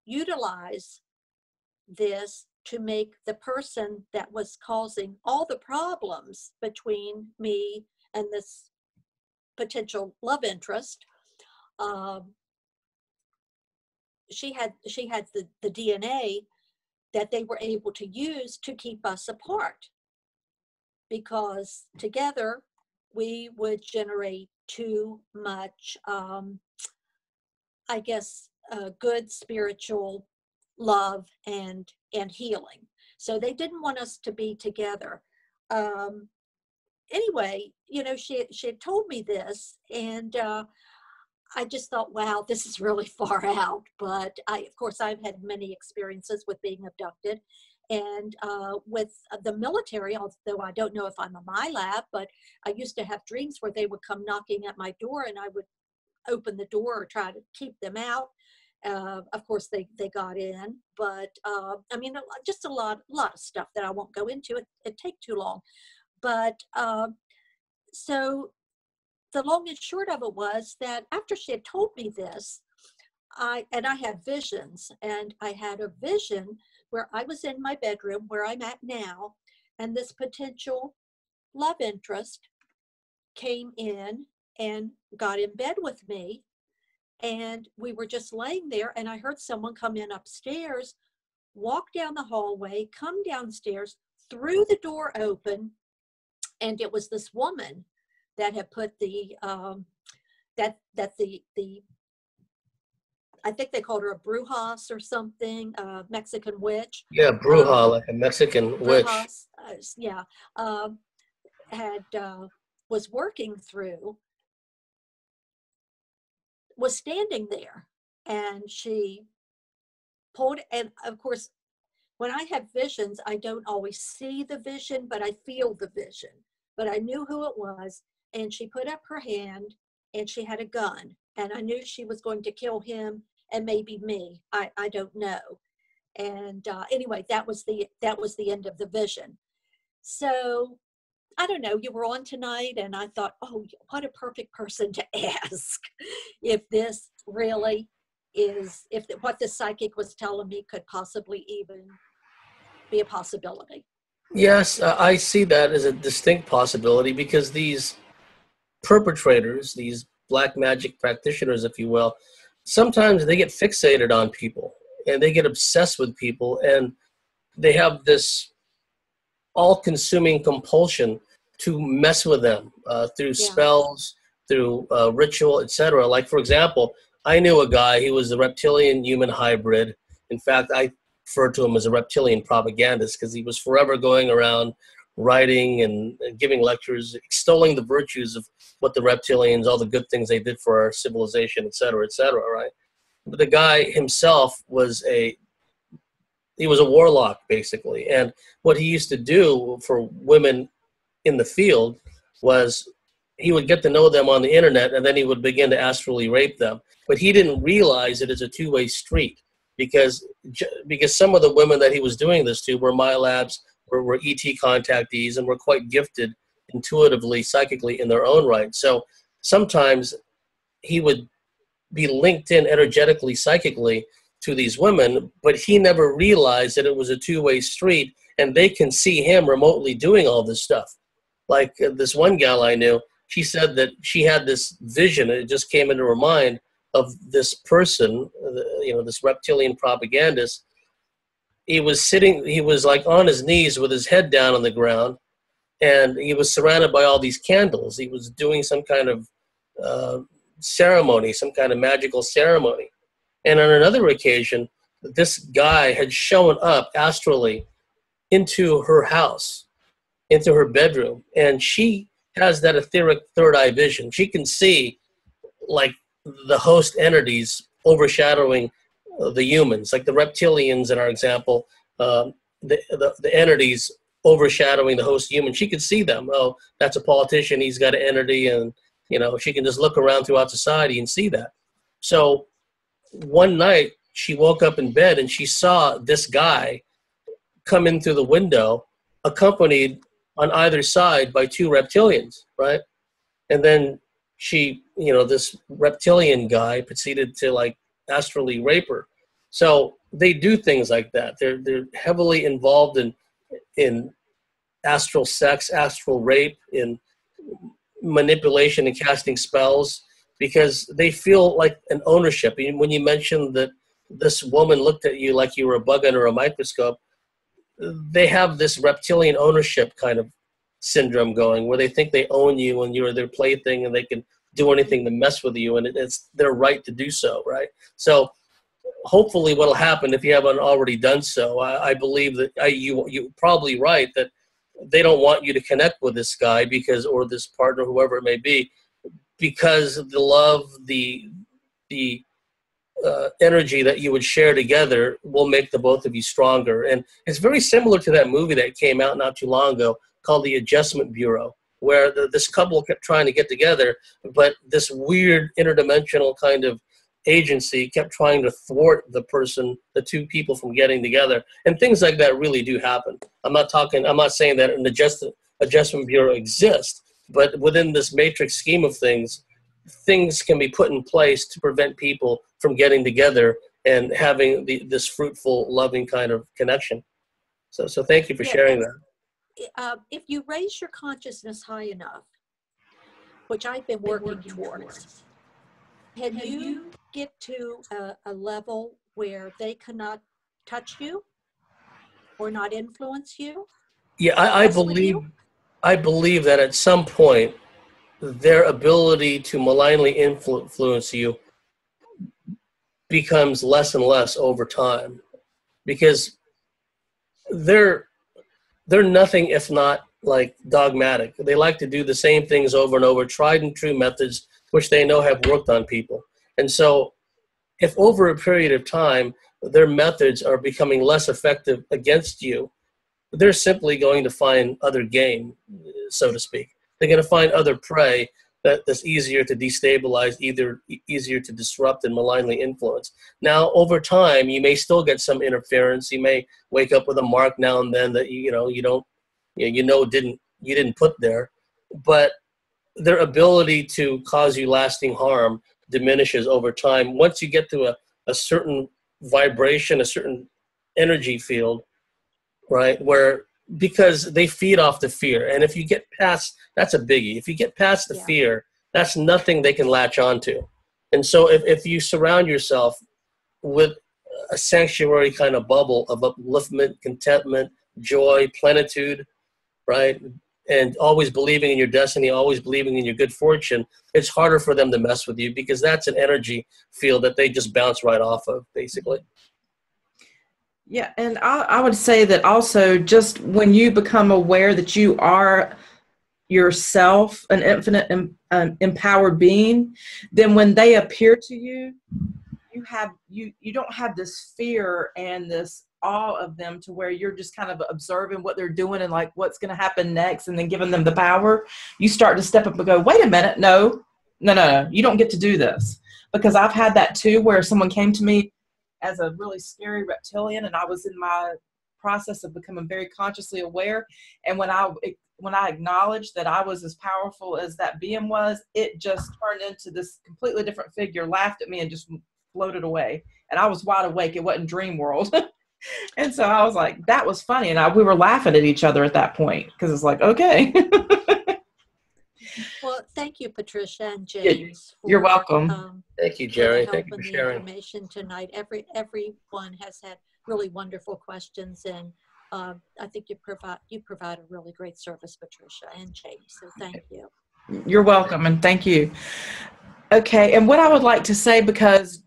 utilize this to make the person that was causing all the problems between me and this potential love interest. She had the DNA that they were able to use to keep us apart, because together we would generate too much, I guess, good spiritual love and healing. So they didn't want us to be together. Anyway, you know, she had told me this, and I just thought, wow, this is really far out. But of course, I've had many experiences with being abducted, and with the military, although I don't know if I'm a MyLab, but I used to have dreams where they would come knocking at my door, and I would open the door or try to keep them out. Of course, they got in, but I mean, just a lot of stuff that I won't go into. It'd take too long. But so the long and short of it was that after she had told me this, I had visions, and I had a vision where I was in my bedroom where I'm at now, and this potential love interest came in and got in bed with me, and we were just laying there, and I heard someone come in upstairs, walk down the hallway, come downstairs, threw the door open, and it was this woman that had put the I think they called her a brujas or something, Mexican witch. Yeah, bruja, like a Mexican witch. Yeah, was working through, was standing there, and she pulled, and of course, when I have visions, I don't always see the vision, but I feel the vision. But I knew who it was, and she put up her hand, and she had a gun, and I knew she was going to kill him and maybe me. I don't know. And anyway, that was the end of the vision. So I don't know, you were on tonight, and I thought, oh, what a perfect person to ask if this really is, if what the psychic was telling me could possibly even be a possibility. Yes, I see that as a distinct possibility, because these perpetrators, these black magic practitioners, if you will, sometimes they get fixated on people, and they get obsessed with people, and they have this all-consuming compulsion to mess with them through spells, through ritual, etc. Like, for example, I knew a guy, he was a reptilian human hybrid. In fact, I refer to him as a reptilian propagandist because he was forever going around writing and giving lectures, extolling the virtues of what the reptilians, all the good things they did for our civilization, et cetera, right? But the guy himself was he was a warlock, basically. And what he used to do for women in the field was he would get to know them on the internet, and then he would begin to astrally rape them. But he didn't realize it as a two-way street because some of the women that he was doing this to were MyLabs, were ET contactees, and were quite gifted intuitively, psychically in their own right. So sometimes he would be linked in energetically, psychically to these women, but he never realized that it was a two-way street, and they can see him remotely doing all this stuff. Like this one gal I knew, she said that she had this vision, it just came into her mind, of this person, this reptilian propagandist. He was like on his knees with his head down on the ground, and he was surrounded by all these candles. He was doing some kind of ceremony, some kind of magical ceremony. And on another occasion, this guy had shown up astrally into her house, into her bedroom, and she has that etheric third eye vision. She can see like the host entities overshadowing the humans, like the reptilians in our example, the entities overshadowing the host human. She could see them. Oh, that's a politician, he's got an entity, and she can just look around throughout society and see that. So one night she woke up in bed and she saw this guy come in through the window, accompanied on either side by two reptilians, right? And then she, this reptilian guy proceeded to like astrally rape her. So they do things like that. They're heavily involved in astral sex, astral rape, in manipulation and casting spells, because they feel like an ownership. And when you mentioned that this woman looked at you like you were a bug under a microscope, they have this reptilian ownership kind of syndrome going, where they think they own you and you're their plaything and they can do anything to mess with you, and it's their right to do so, right? So hopefully what will happen, if you haven't already done so, I believe that you're probably right, that they don't want you to connect with this guy or this partner, whoever it may be, because the love, the energy that you would share together will make the both of you stronger. And it's very similar to that movie that came out not too long ago called The Adjustment Bureau, where this couple kept trying to get together, but this weird interdimensional kind of agency kept trying to thwart the two people from getting together. And things like that really do happen. I'm not saying that an adjustment bureau exists, but within this matrix scheme of things can be put in place to prevent people from getting together and having this fruitful, loving kind of connection. So thank you for sharing that. If you raise your consciousness high enough, which I've been working towards, can you get to a level where they cannot touch you or not influence you? Yeah, I believe that at some point their ability to malignly influence you becomes less and less over time, because they're nothing if not like dogmatic. They like to do the same things over and over, tried and true methods which they know have worked on people. And so if over a period of time their methods are becoming less effective against you, they're simply going to find other game, so to speak. They're going to find other prey that's easier to destabilize, easier to disrupt and malignly influence. Now, over time, you may still get some interference. You may wake up with a mark now and then that you didn't put there, but their ability to cause you lasting harm diminishes over time. Once you get to a certain vibration, a certain energy field, right, because they feed off the fear. And if you get past, that's a biggie. If you get past the fear, that's nothing they can latch onto. And so if you surround yourself with a sanctuary kind of bubble of upliftment, contentment, joy, plenitude, right, and always believing in your destiny, always believing in your good fortune, it's harder for them to mess with you because that's an energy field that they just bounce right off of, basically. Yeah, and I would say that also just when you become aware that you are yourself an infinite empowered being, then when they appear to you, you don't have this fear and this awe of them to where you're just kind of observing what they're doing and like what's going to happen next and then giving them the power. You start to step up and go, wait a minute, no, you don't get to do this. Because I've had that too, where someone came to me as a really scary reptilian and I was in my process of becoming very consciously aware, and when I acknowledged that I was as powerful as that being was, it just turned into this completely different figure, laughed at me and just floated away. And I was wide awake. It wasn't dream world. And so I was like, that was funny. And we were laughing at each other at that point because it's like, okay. Well, thank you, Patricia and James. You're welcome. Thank you, Jerry. Thank you for for sharing. Information tonight. Everyone has had really wonderful questions, and I think you provide a really great service, Patricia and James. So thank you. You're welcome, and thank you. Okay, and what I would like to say, because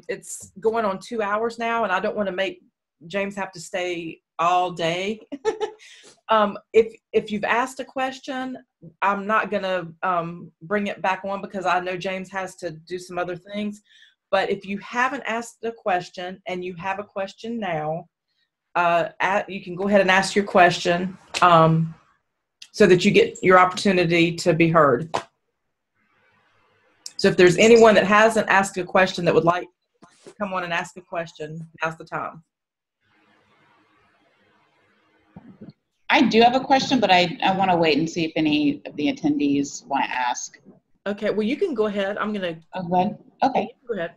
it's going on 2 hours now, and I don't want to make James have to stay all day. If you've asked a question, I'm not going to bring it back on because I know James has to do some other things. But if you haven't asked a question and you have a question now, you can go ahead and ask your question so that you get your opportunity to be heard. So if there's anyone that hasn't asked a question that would like to come on and ask a question, now's the time. I do have a question, but I want to wait and see if any of the attendees want to ask. Okay, well, you can go ahead. I'm going to go ahead. Okay. Go ahead.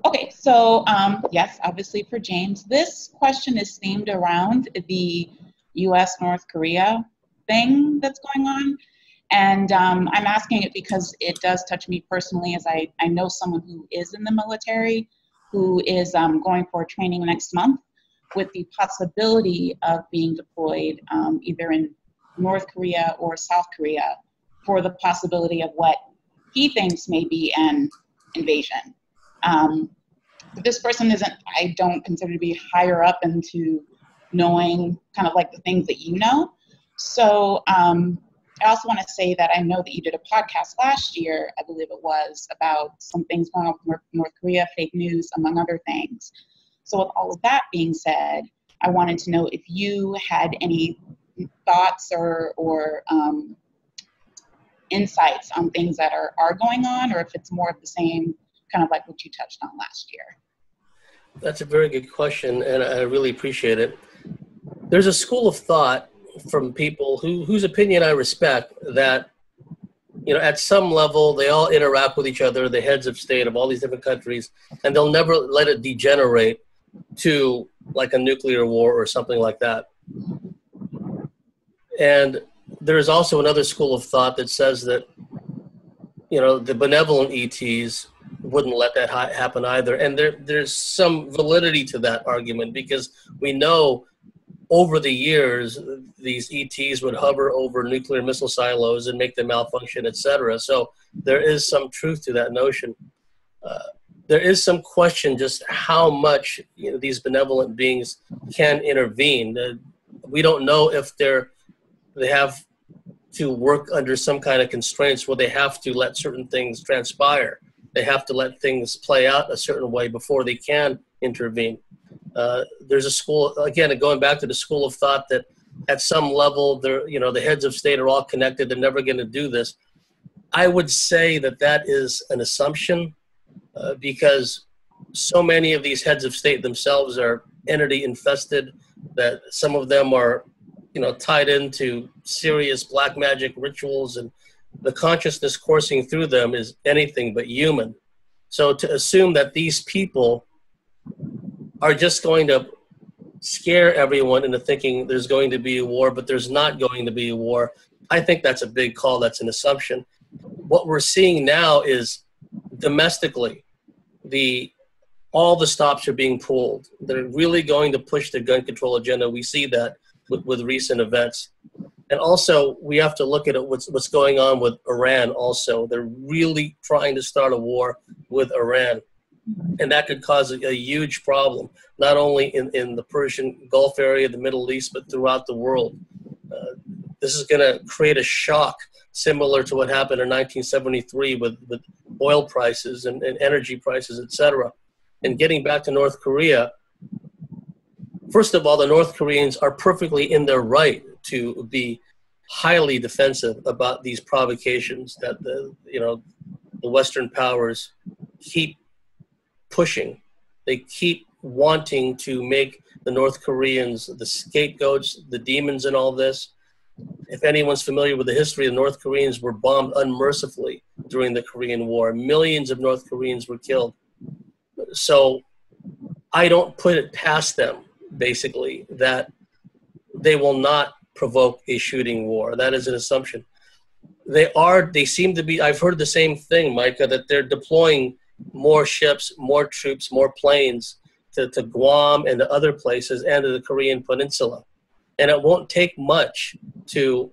Okay, so yes, obviously for James, this question is themed around the U.S. North Korea thing that's going on. And I'm asking it because it does touch me personally, as I know someone who is in the military who is going for training next month with the possibility of being deployed either in North Korea or South Korea for the possibility of what he thinks may be an invasion. But this person I don't consider to be higher up into knowing kind of like the things that you know. So I also want to say that I know that you did a podcast last year, I believe it was, about some things going on with North Korea, fake news, among other things. So with all of that being said, I wanted to know if you had any thoughts or insights on things that are going on, or if it's more of the same, kind of like what you touched on last year. That's a very good question, and I really appreciate it. There's a school of thought from people whose opinion I respect that, you know, at some level they all interact with each other, the heads of state of all these different countries, and they'll never let it degenerate to like a nuclear war or something like that. And there is also another school of thought that says that, you know, the benevolent ETs wouldn't let that happen either. And there's some validity to that argument because we know over the years these ETs would hover over nuclear missile silos and make them malfunction, etc. So there is some truth to that notion. There is some question just how much, you know, these benevolent beings can intervene. We don't know if they have to work under some kind of constraints where they have to let certain things transpire. They have to let things play out a certain way before they can intervene. There's a school, again, going back to the school of thought that at some level, you know, the heads of state are all connected. They're never going to do this. I would say that that is an assumption because so many of these heads of state themselves are entity infested, that some of them are, you know, tied into serious black magic rituals, and the consciousness coursing through them is anything but human. So to assume that these people are just going to scare everyone into thinking there's going to be a war, but there's not going to be a war, I think that's a big call. That's an assumption. What we're seeing now is domestically, all the stops are being pulled. They're really going to push the gun control agenda. We see that with recent events. And also, we have to look at what's going on with Iran also. They're really trying to start a war with Iran. And that could cause a huge problem, not only in the Persian Gulf area, the Middle East, but throughout the world. This is going to create a shock similar to what happened in 1973 with oil prices and energy prices, etc. And getting back to North Korea, first of all, the North Koreans are perfectly in their right to be highly defensive about these provocations that the Western powers keep pushing. They keep wanting to make the North Koreans the scapegoats, the demons in all this. If anyone's familiar with the history, the North Koreans were bombed unmercifully during the Korean War. Millions of North Koreans were killed. So I don't put it past them, basically, that they will not provoke a shooting war. That is an assumption. They seem to be, I've heard the same thing, Micah, that they're deploying more ships, more troops, more planes to Guam and to other places and to the Korean Peninsula. And it won't take much to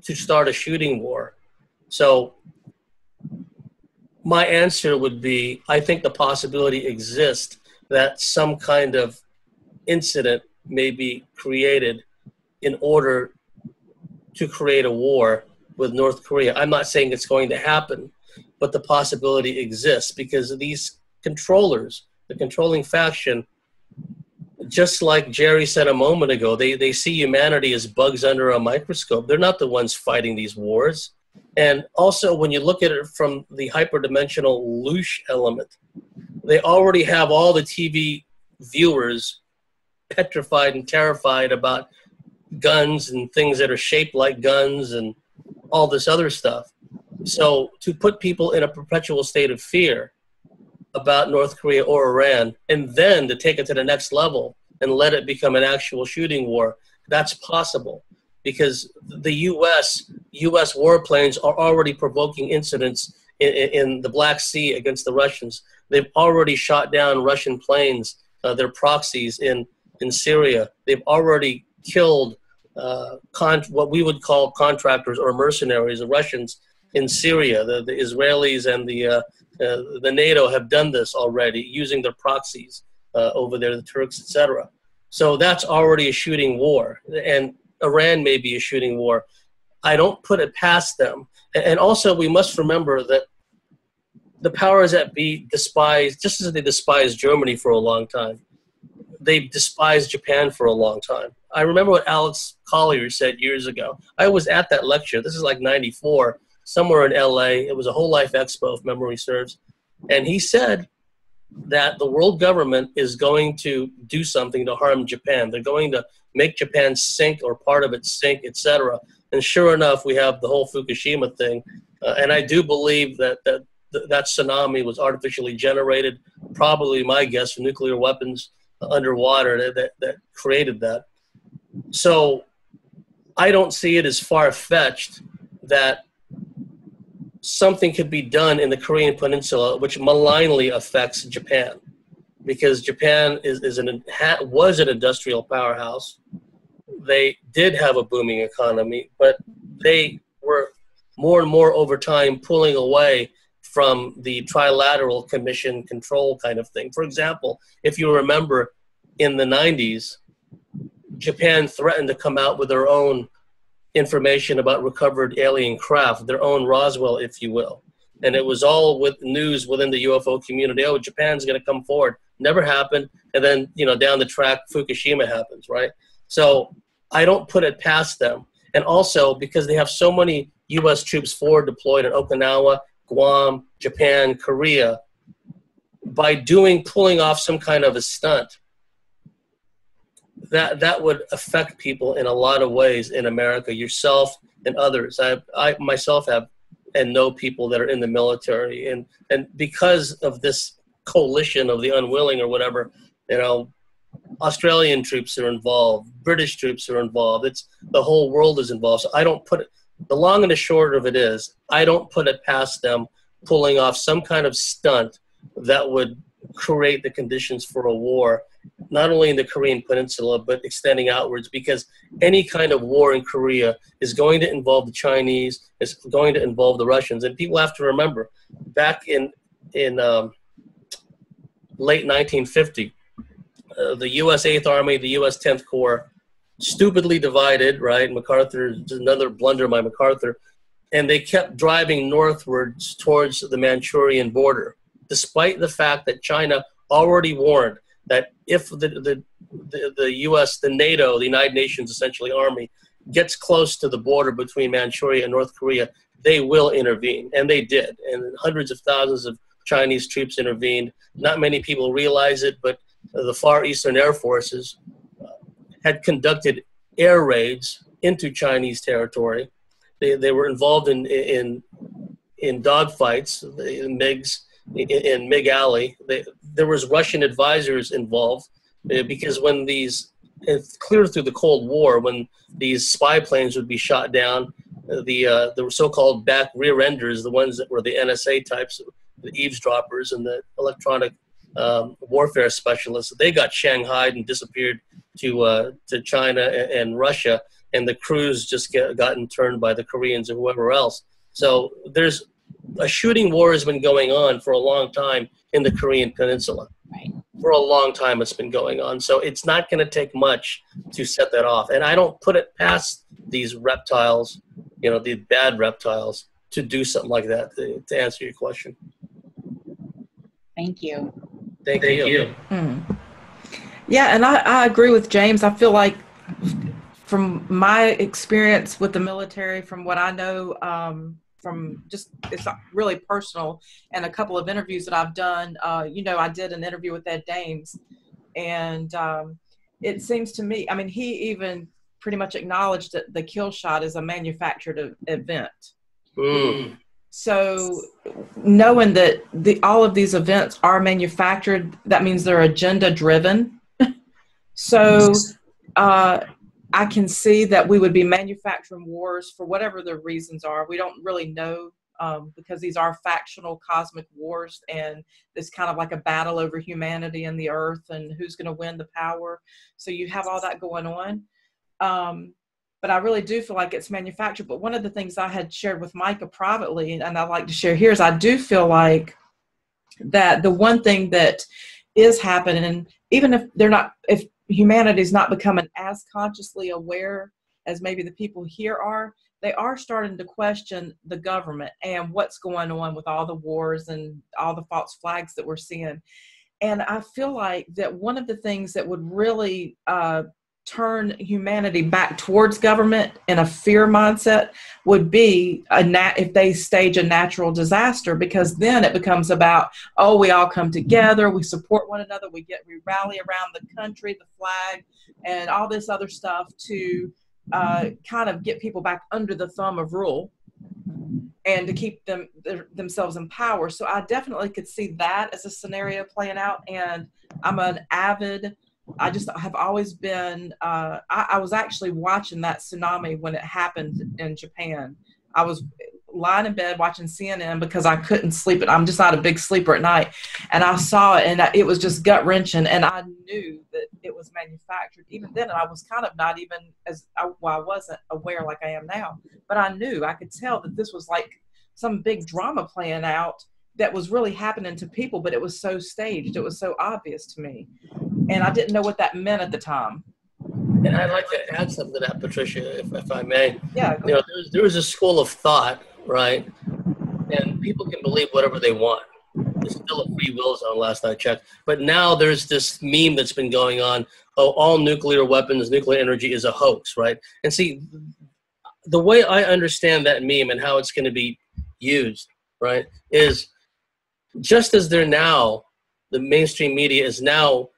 start a shooting war. So my answer would be, I think the possibility exists that some kind of incident may be created in order to create a war with North Korea. I'm not saying it's going to happen, but the possibility exists because these controllers, the controlling faction, just like Jerry said a moment ago, they see humanity as bugs under a microscope. They're not the ones fighting these wars. And also, when you look at it from the hyperdimensional loosh element, they already have all the TV viewers petrified and terrified about guns and things that are shaped like guns and all this other stuff. So to put people in a perpetual state of fear about North Korea or Iran, and then to take it to the next level and let it become an actual shooting war, that's possible because the U.S. warplanes are already provoking incidents in the Black Sea against the Russians. They've already shot down Russian planes, their proxies in Syria. They've already killed what we would call contractors or mercenaries, the Russians in Syria. The Israelis and the NATO have done this already using their proxies over there, the Turks, etc. So that's already a shooting war, and Iran may be a shooting war. I don't put it past them. And also we must remember that the powers that be despise, just as they despised Germany for a long time, they despised Japan for a long time. I remember what Alex Collier said years ago. I was at that lecture. This is like 94, somewhere in LA. It was a Whole Life Expo, if memory serves. And he said that the world government is going to do something to harm Japan. They're going to make Japan sink or part of it sink, etc. And sure enough, we have the whole Fukushima thing. And I do believe that tsunami was artificially generated, probably my guess, from nuclear weapons underwater that created that. So I don't see it as far-fetched that something could be done in the Korean Peninsula which malignly affects Japan, because Japan was an industrial powerhouse. They did have a booming economy, but they were more and more over time pulling away from the trilateral commission control kind of thing. For example, if you remember in the 90s, Japan threatened to come out with their own information about recovered alien craft, their own Roswell, if you will. And it was all with news within the UFO community. Oh, Japan's going to come forward. Never happened. And then, down the track, Fukushima happens, right? So I don't put it past them. And also, because they have so many U.S. troops forward deployed in Okinawa, Guam, Japan, Korea, by pulling off some kind of a stunt, that would affect people in a lot of ways in America, yourself and others. I myself have and know people that are in the military, and because of this coalition of the unwilling or whatever, Australian troops are involved, British troops are involved. It's the whole world is involved. So I don't put it. The long and the short of it is, I don't put it past them pulling off some kind of stunt that would create the conditions for a war, not only in the Korean Peninsula, but extending outwards, because any kind of war in Korea is going to involve the Chinese, it's going to involve the Russians. And people have to remember, back in late 1950, the U.S. 8th Army, the U.S. 10th Corps, stupidly divided, right? MacArthur, another blunder by MacArthur, and they kept driving northwards towards the Manchurian border, despite the fact that China already warned that if the U.S., the NATO, the United Nations, essentially army, gets close to the border between Manchuria and North Korea, they will intervene. And they did. And hundreds of thousands of Chinese troops intervened. Not many people realize it, but the Far Eastern Air Forces had conducted air raids into Chinese territory. They were involved in dogfights, in MiGs, in MiG Alley. There was Russian advisors involved, because when it's clear through the Cold War, when these spy planes would be shot down, the so-called back rear enders, the ones that were the NSA types, the eavesdroppers and the electronic warfare specialists, they got shanghaied and disappeared to China and Russia, and the crews just gotten turned by the Koreans or whoever else. So there's a shooting war has been going on for a long time in the Korean Peninsula. Right. For a long time it's been going on. So it's not going to take much to set that off. And I don't put it past these reptiles, the bad reptiles, to do something like that, to answer your question. Thank you. Thank you. Yeah, and I agree with James. I feel like from my experience with the military, from what I know, from just, it's really personal, and a couple of interviews that I've done, I did an interview with Ed Dames, and it seems to me, he even pretty much acknowledged that the kill shot is a manufactured event. So knowing that all of these events are manufactured, that means they're agenda driven. So I can see that we would be manufacturing wars for whatever the reasons are. We don't really know, because these are factional cosmic wars, and it's kind of like a battle over humanity and the earth and who's going to win the power. So you have all that going on. But I really do feel like it's manufactured. But one of the things I had shared with Micah privately, and I'd like to share here, is I do feel like that the one thing that is happening, even if humanity is not becoming as consciously aware as maybe the people here are, they are starting to question the government and what's going on with all the wars and all the false flags that we're seeing. And I feel like that one of the things that would really turn humanity back towards government in a fear mindset would be if they stage a natural disaster, because then it becomes about, we all come together, we support one another, we rally around the country, the flag, and all this other stuff to kind of get people back under the thumb of rule and to keep themselves in power. So I definitely could see that as a scenario playing out. And I'm an avid, I just have always been, I was actually watching that tsunami when it happened in Japan. I was lying in bed watching CNN because I couldn't sleep. I'm just not a big sleeper at night. And I saw it, and it was just gut-wrenching, and I knew that it was manufactured. Even then, I was kind of not even I wasn't aware like I am now. But I knew, I could tell that this was like some big drama playing out that was really happening to people, but it was so staged. It was so obvious to me. And I didn't know what that meant at the time. And I'd like to add something to that, Patricia, if I may. Yeah. There was a school of thought, right? And people can believe whatever they want. There's still a free will zone, last I checked. But now there's this meme that's been going on, all nuclear weapons, nuclear energy is a hoax, right? And see, the way I understand that meme and how it's going to be used, right, is just as they're now, the mainstream media is now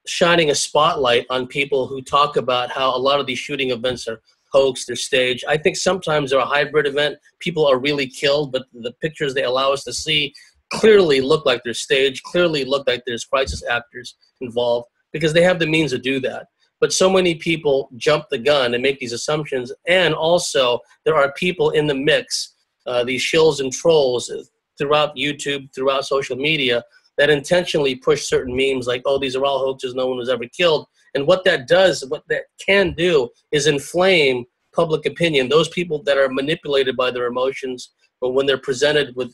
shining a spotlight on people who talk about how a lot of these shooting events are hoax, they're staged. I think sometimes they're a hybrid event. People are really killed, but the pictures they allow us to see clearly look like they're staged, clearly look like there's crisis actors involved, because they have the means to do that. But so many people jump the gun and make these assumptions. And also, there are people in the mix, these shills and trolls throughout YouTube, throughout social media, that intentionally push certain memes like, oh, these are all hoaxes, no one was ever killed. And what that does, what that can do, is inflame public opinion. Those people that are manipulated by their emotions, but when they're presented with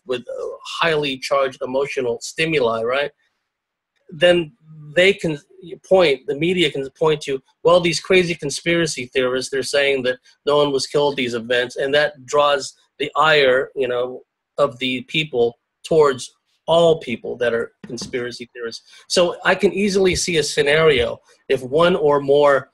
highly charged emotional stimuli, right, then they can point, the media can point to, well, these crazy conspiracy theorists, they're saying that no one was killed at these events, and that draws the ire, you know, of the people towards all people that are conspiracy theorists. So I can easily see a scenario if one or more,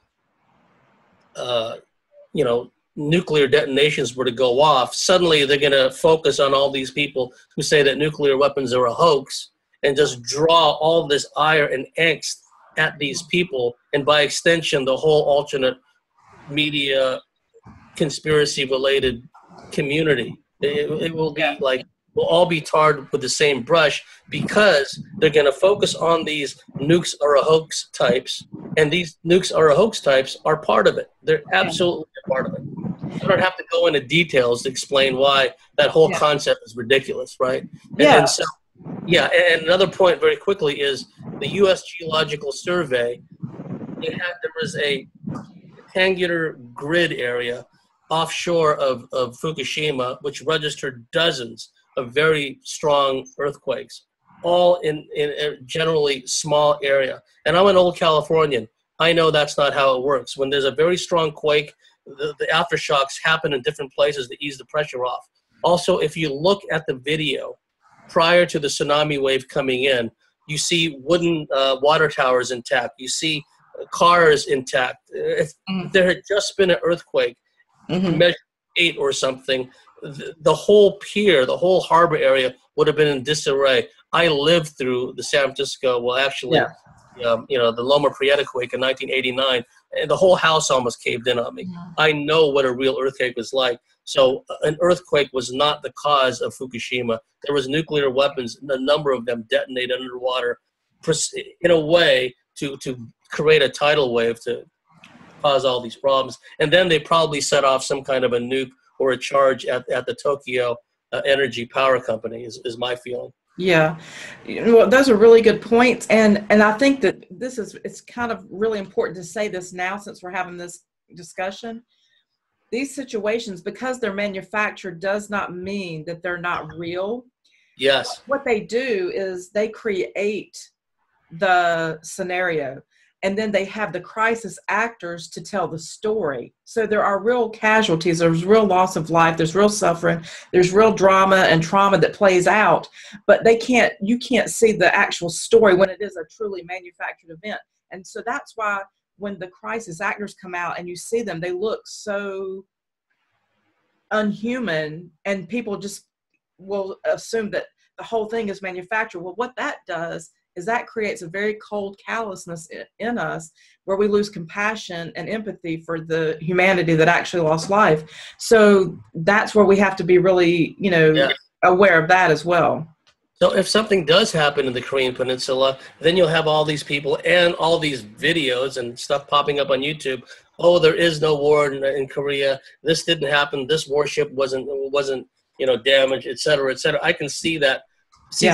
you know, nuclear detonations were to go off, suddenly they're going to focus on all these people who say that nuclear weapons are a hoax and just draw all this ire and angst at these people, and by extension, the whole alternate media conspiracy-related community. It will be like, we'll all be tarred with the same brush, because they're going to focus on these nukes are a hoax types, and these nukes are a hoax types are part of it. They're absolutely a part of it. I don't have to go into details to explain why that whole concept is ridiculous, right? And so, yeah, and another point very quickly is the U.S. Geological Survey, there was a rectangular grid area offshore of Fukushima, which registered dozens of very strong earthquakes, all in a generally small area. And I'm an old Californian. I know that's not how it works. When there's a very strong quake, the aftershocks happen in different places to ease the pressure off. Also, if you look at the video prior to the tsunami wave coming in, you see wooden water towers intact. You see cars intact. If there had just been an earthquake, measured 8 or something, the whole pier, the whole harbor area would have been in disarray. I lived through the San Francisco, well, actually, you know, the Loma Prieta quake in 1989, and the whole house almost caved in on me. I know what a real earthquake was like. So an earthquake was not the cause of Fukushima. There was nuclear weapons, a number of them detonated underwater in a way to create a tidal wave to cause all these problems. And then they probably set off some kind of a nuke or a charge at the Tokyo Energy Power Company is my feeling. Yeah, well, those are really good points, and I think that it's kind of really important to say this now, since we're having this discussion. These situations, because they're manufactured, does not mean that they're not real. Yes. What they do is they create the scenario, and then they have the crisis actors to tell the story. So there are real casualties, there's real loss of life, there's real suffering, there's real drama and trauma that plays out, but you can't see the actual story when it is a truly manufactured event. And so that's why when the crisis actors come out and you see them, they look so unhuman, and people just will assume that the whole thing is manufactured. Well, what that does is that creates a very cold callousness in us, where we lose compassion and empathy for the humanity that actually lost life. So that's where we have to be really, you know, aware of that as well. So if something does happen in the Korean Peninsula, then you'll have all these people and all these videos and stuff popping up on YouTube. Oh, there is no war in Korea. This didn't happen. This warship wasn't you know, damaged, et cetera, et cetera. I can see that. See,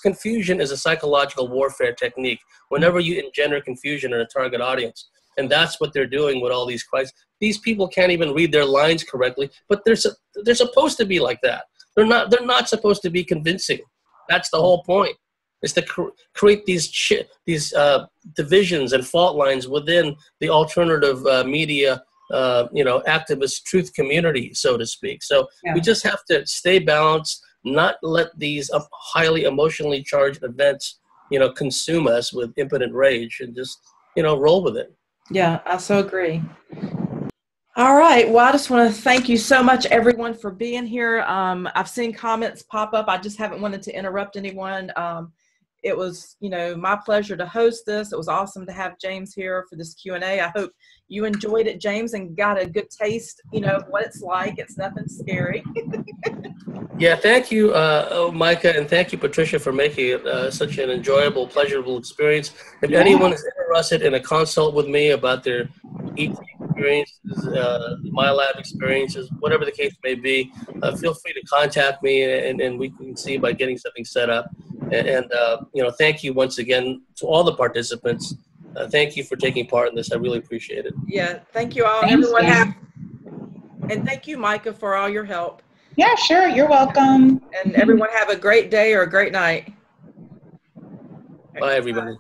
confusion is a psychological warfare technique. Whenever you engender confusion in a target audience, and that's what they're doing with all these crises. These people can't even read their lines correctly, but they're supposed to be like that. They're not supposed to be convincing. That's the whole point. Is to create these divisions and fault lines within the alternative media, you know, activist truth community, so to speak. So we just have to stay balanced. Not let these highly emotionally charged events, you know, consume us with impotent rage, and just, you know, roll with it. Yeah, I so agree. All right. Well, I just want to thank you so much, everyone, for being here. I've seen comments pop up. I just haven't wanted to interrupt anyone. It was, you know, my pleasure to host this. It was awesome to have James here for this Q&A. I hope you enjoyed it, James, and got a good taste, you know, of what it's like. It's nothing scary. Yeah, thank you, Micah, and thank you, Patricia, for making it such an enjoyable, pleasurable experience. If anyone is interested in a consult with me about their ET experiences, my lab experiences, whatever the case may be, feel free to contact me, and we can see about getting something set up. And you know, thank you once again to all the participants. Thank you for taking part in this. I really appreciate it. Yeah, thank you all. Thanks, Everyone James. and thank you, Micah, for all your help. Yeah, sure. You're welcome. And everyone have a great day or a great night. Bye, everybody.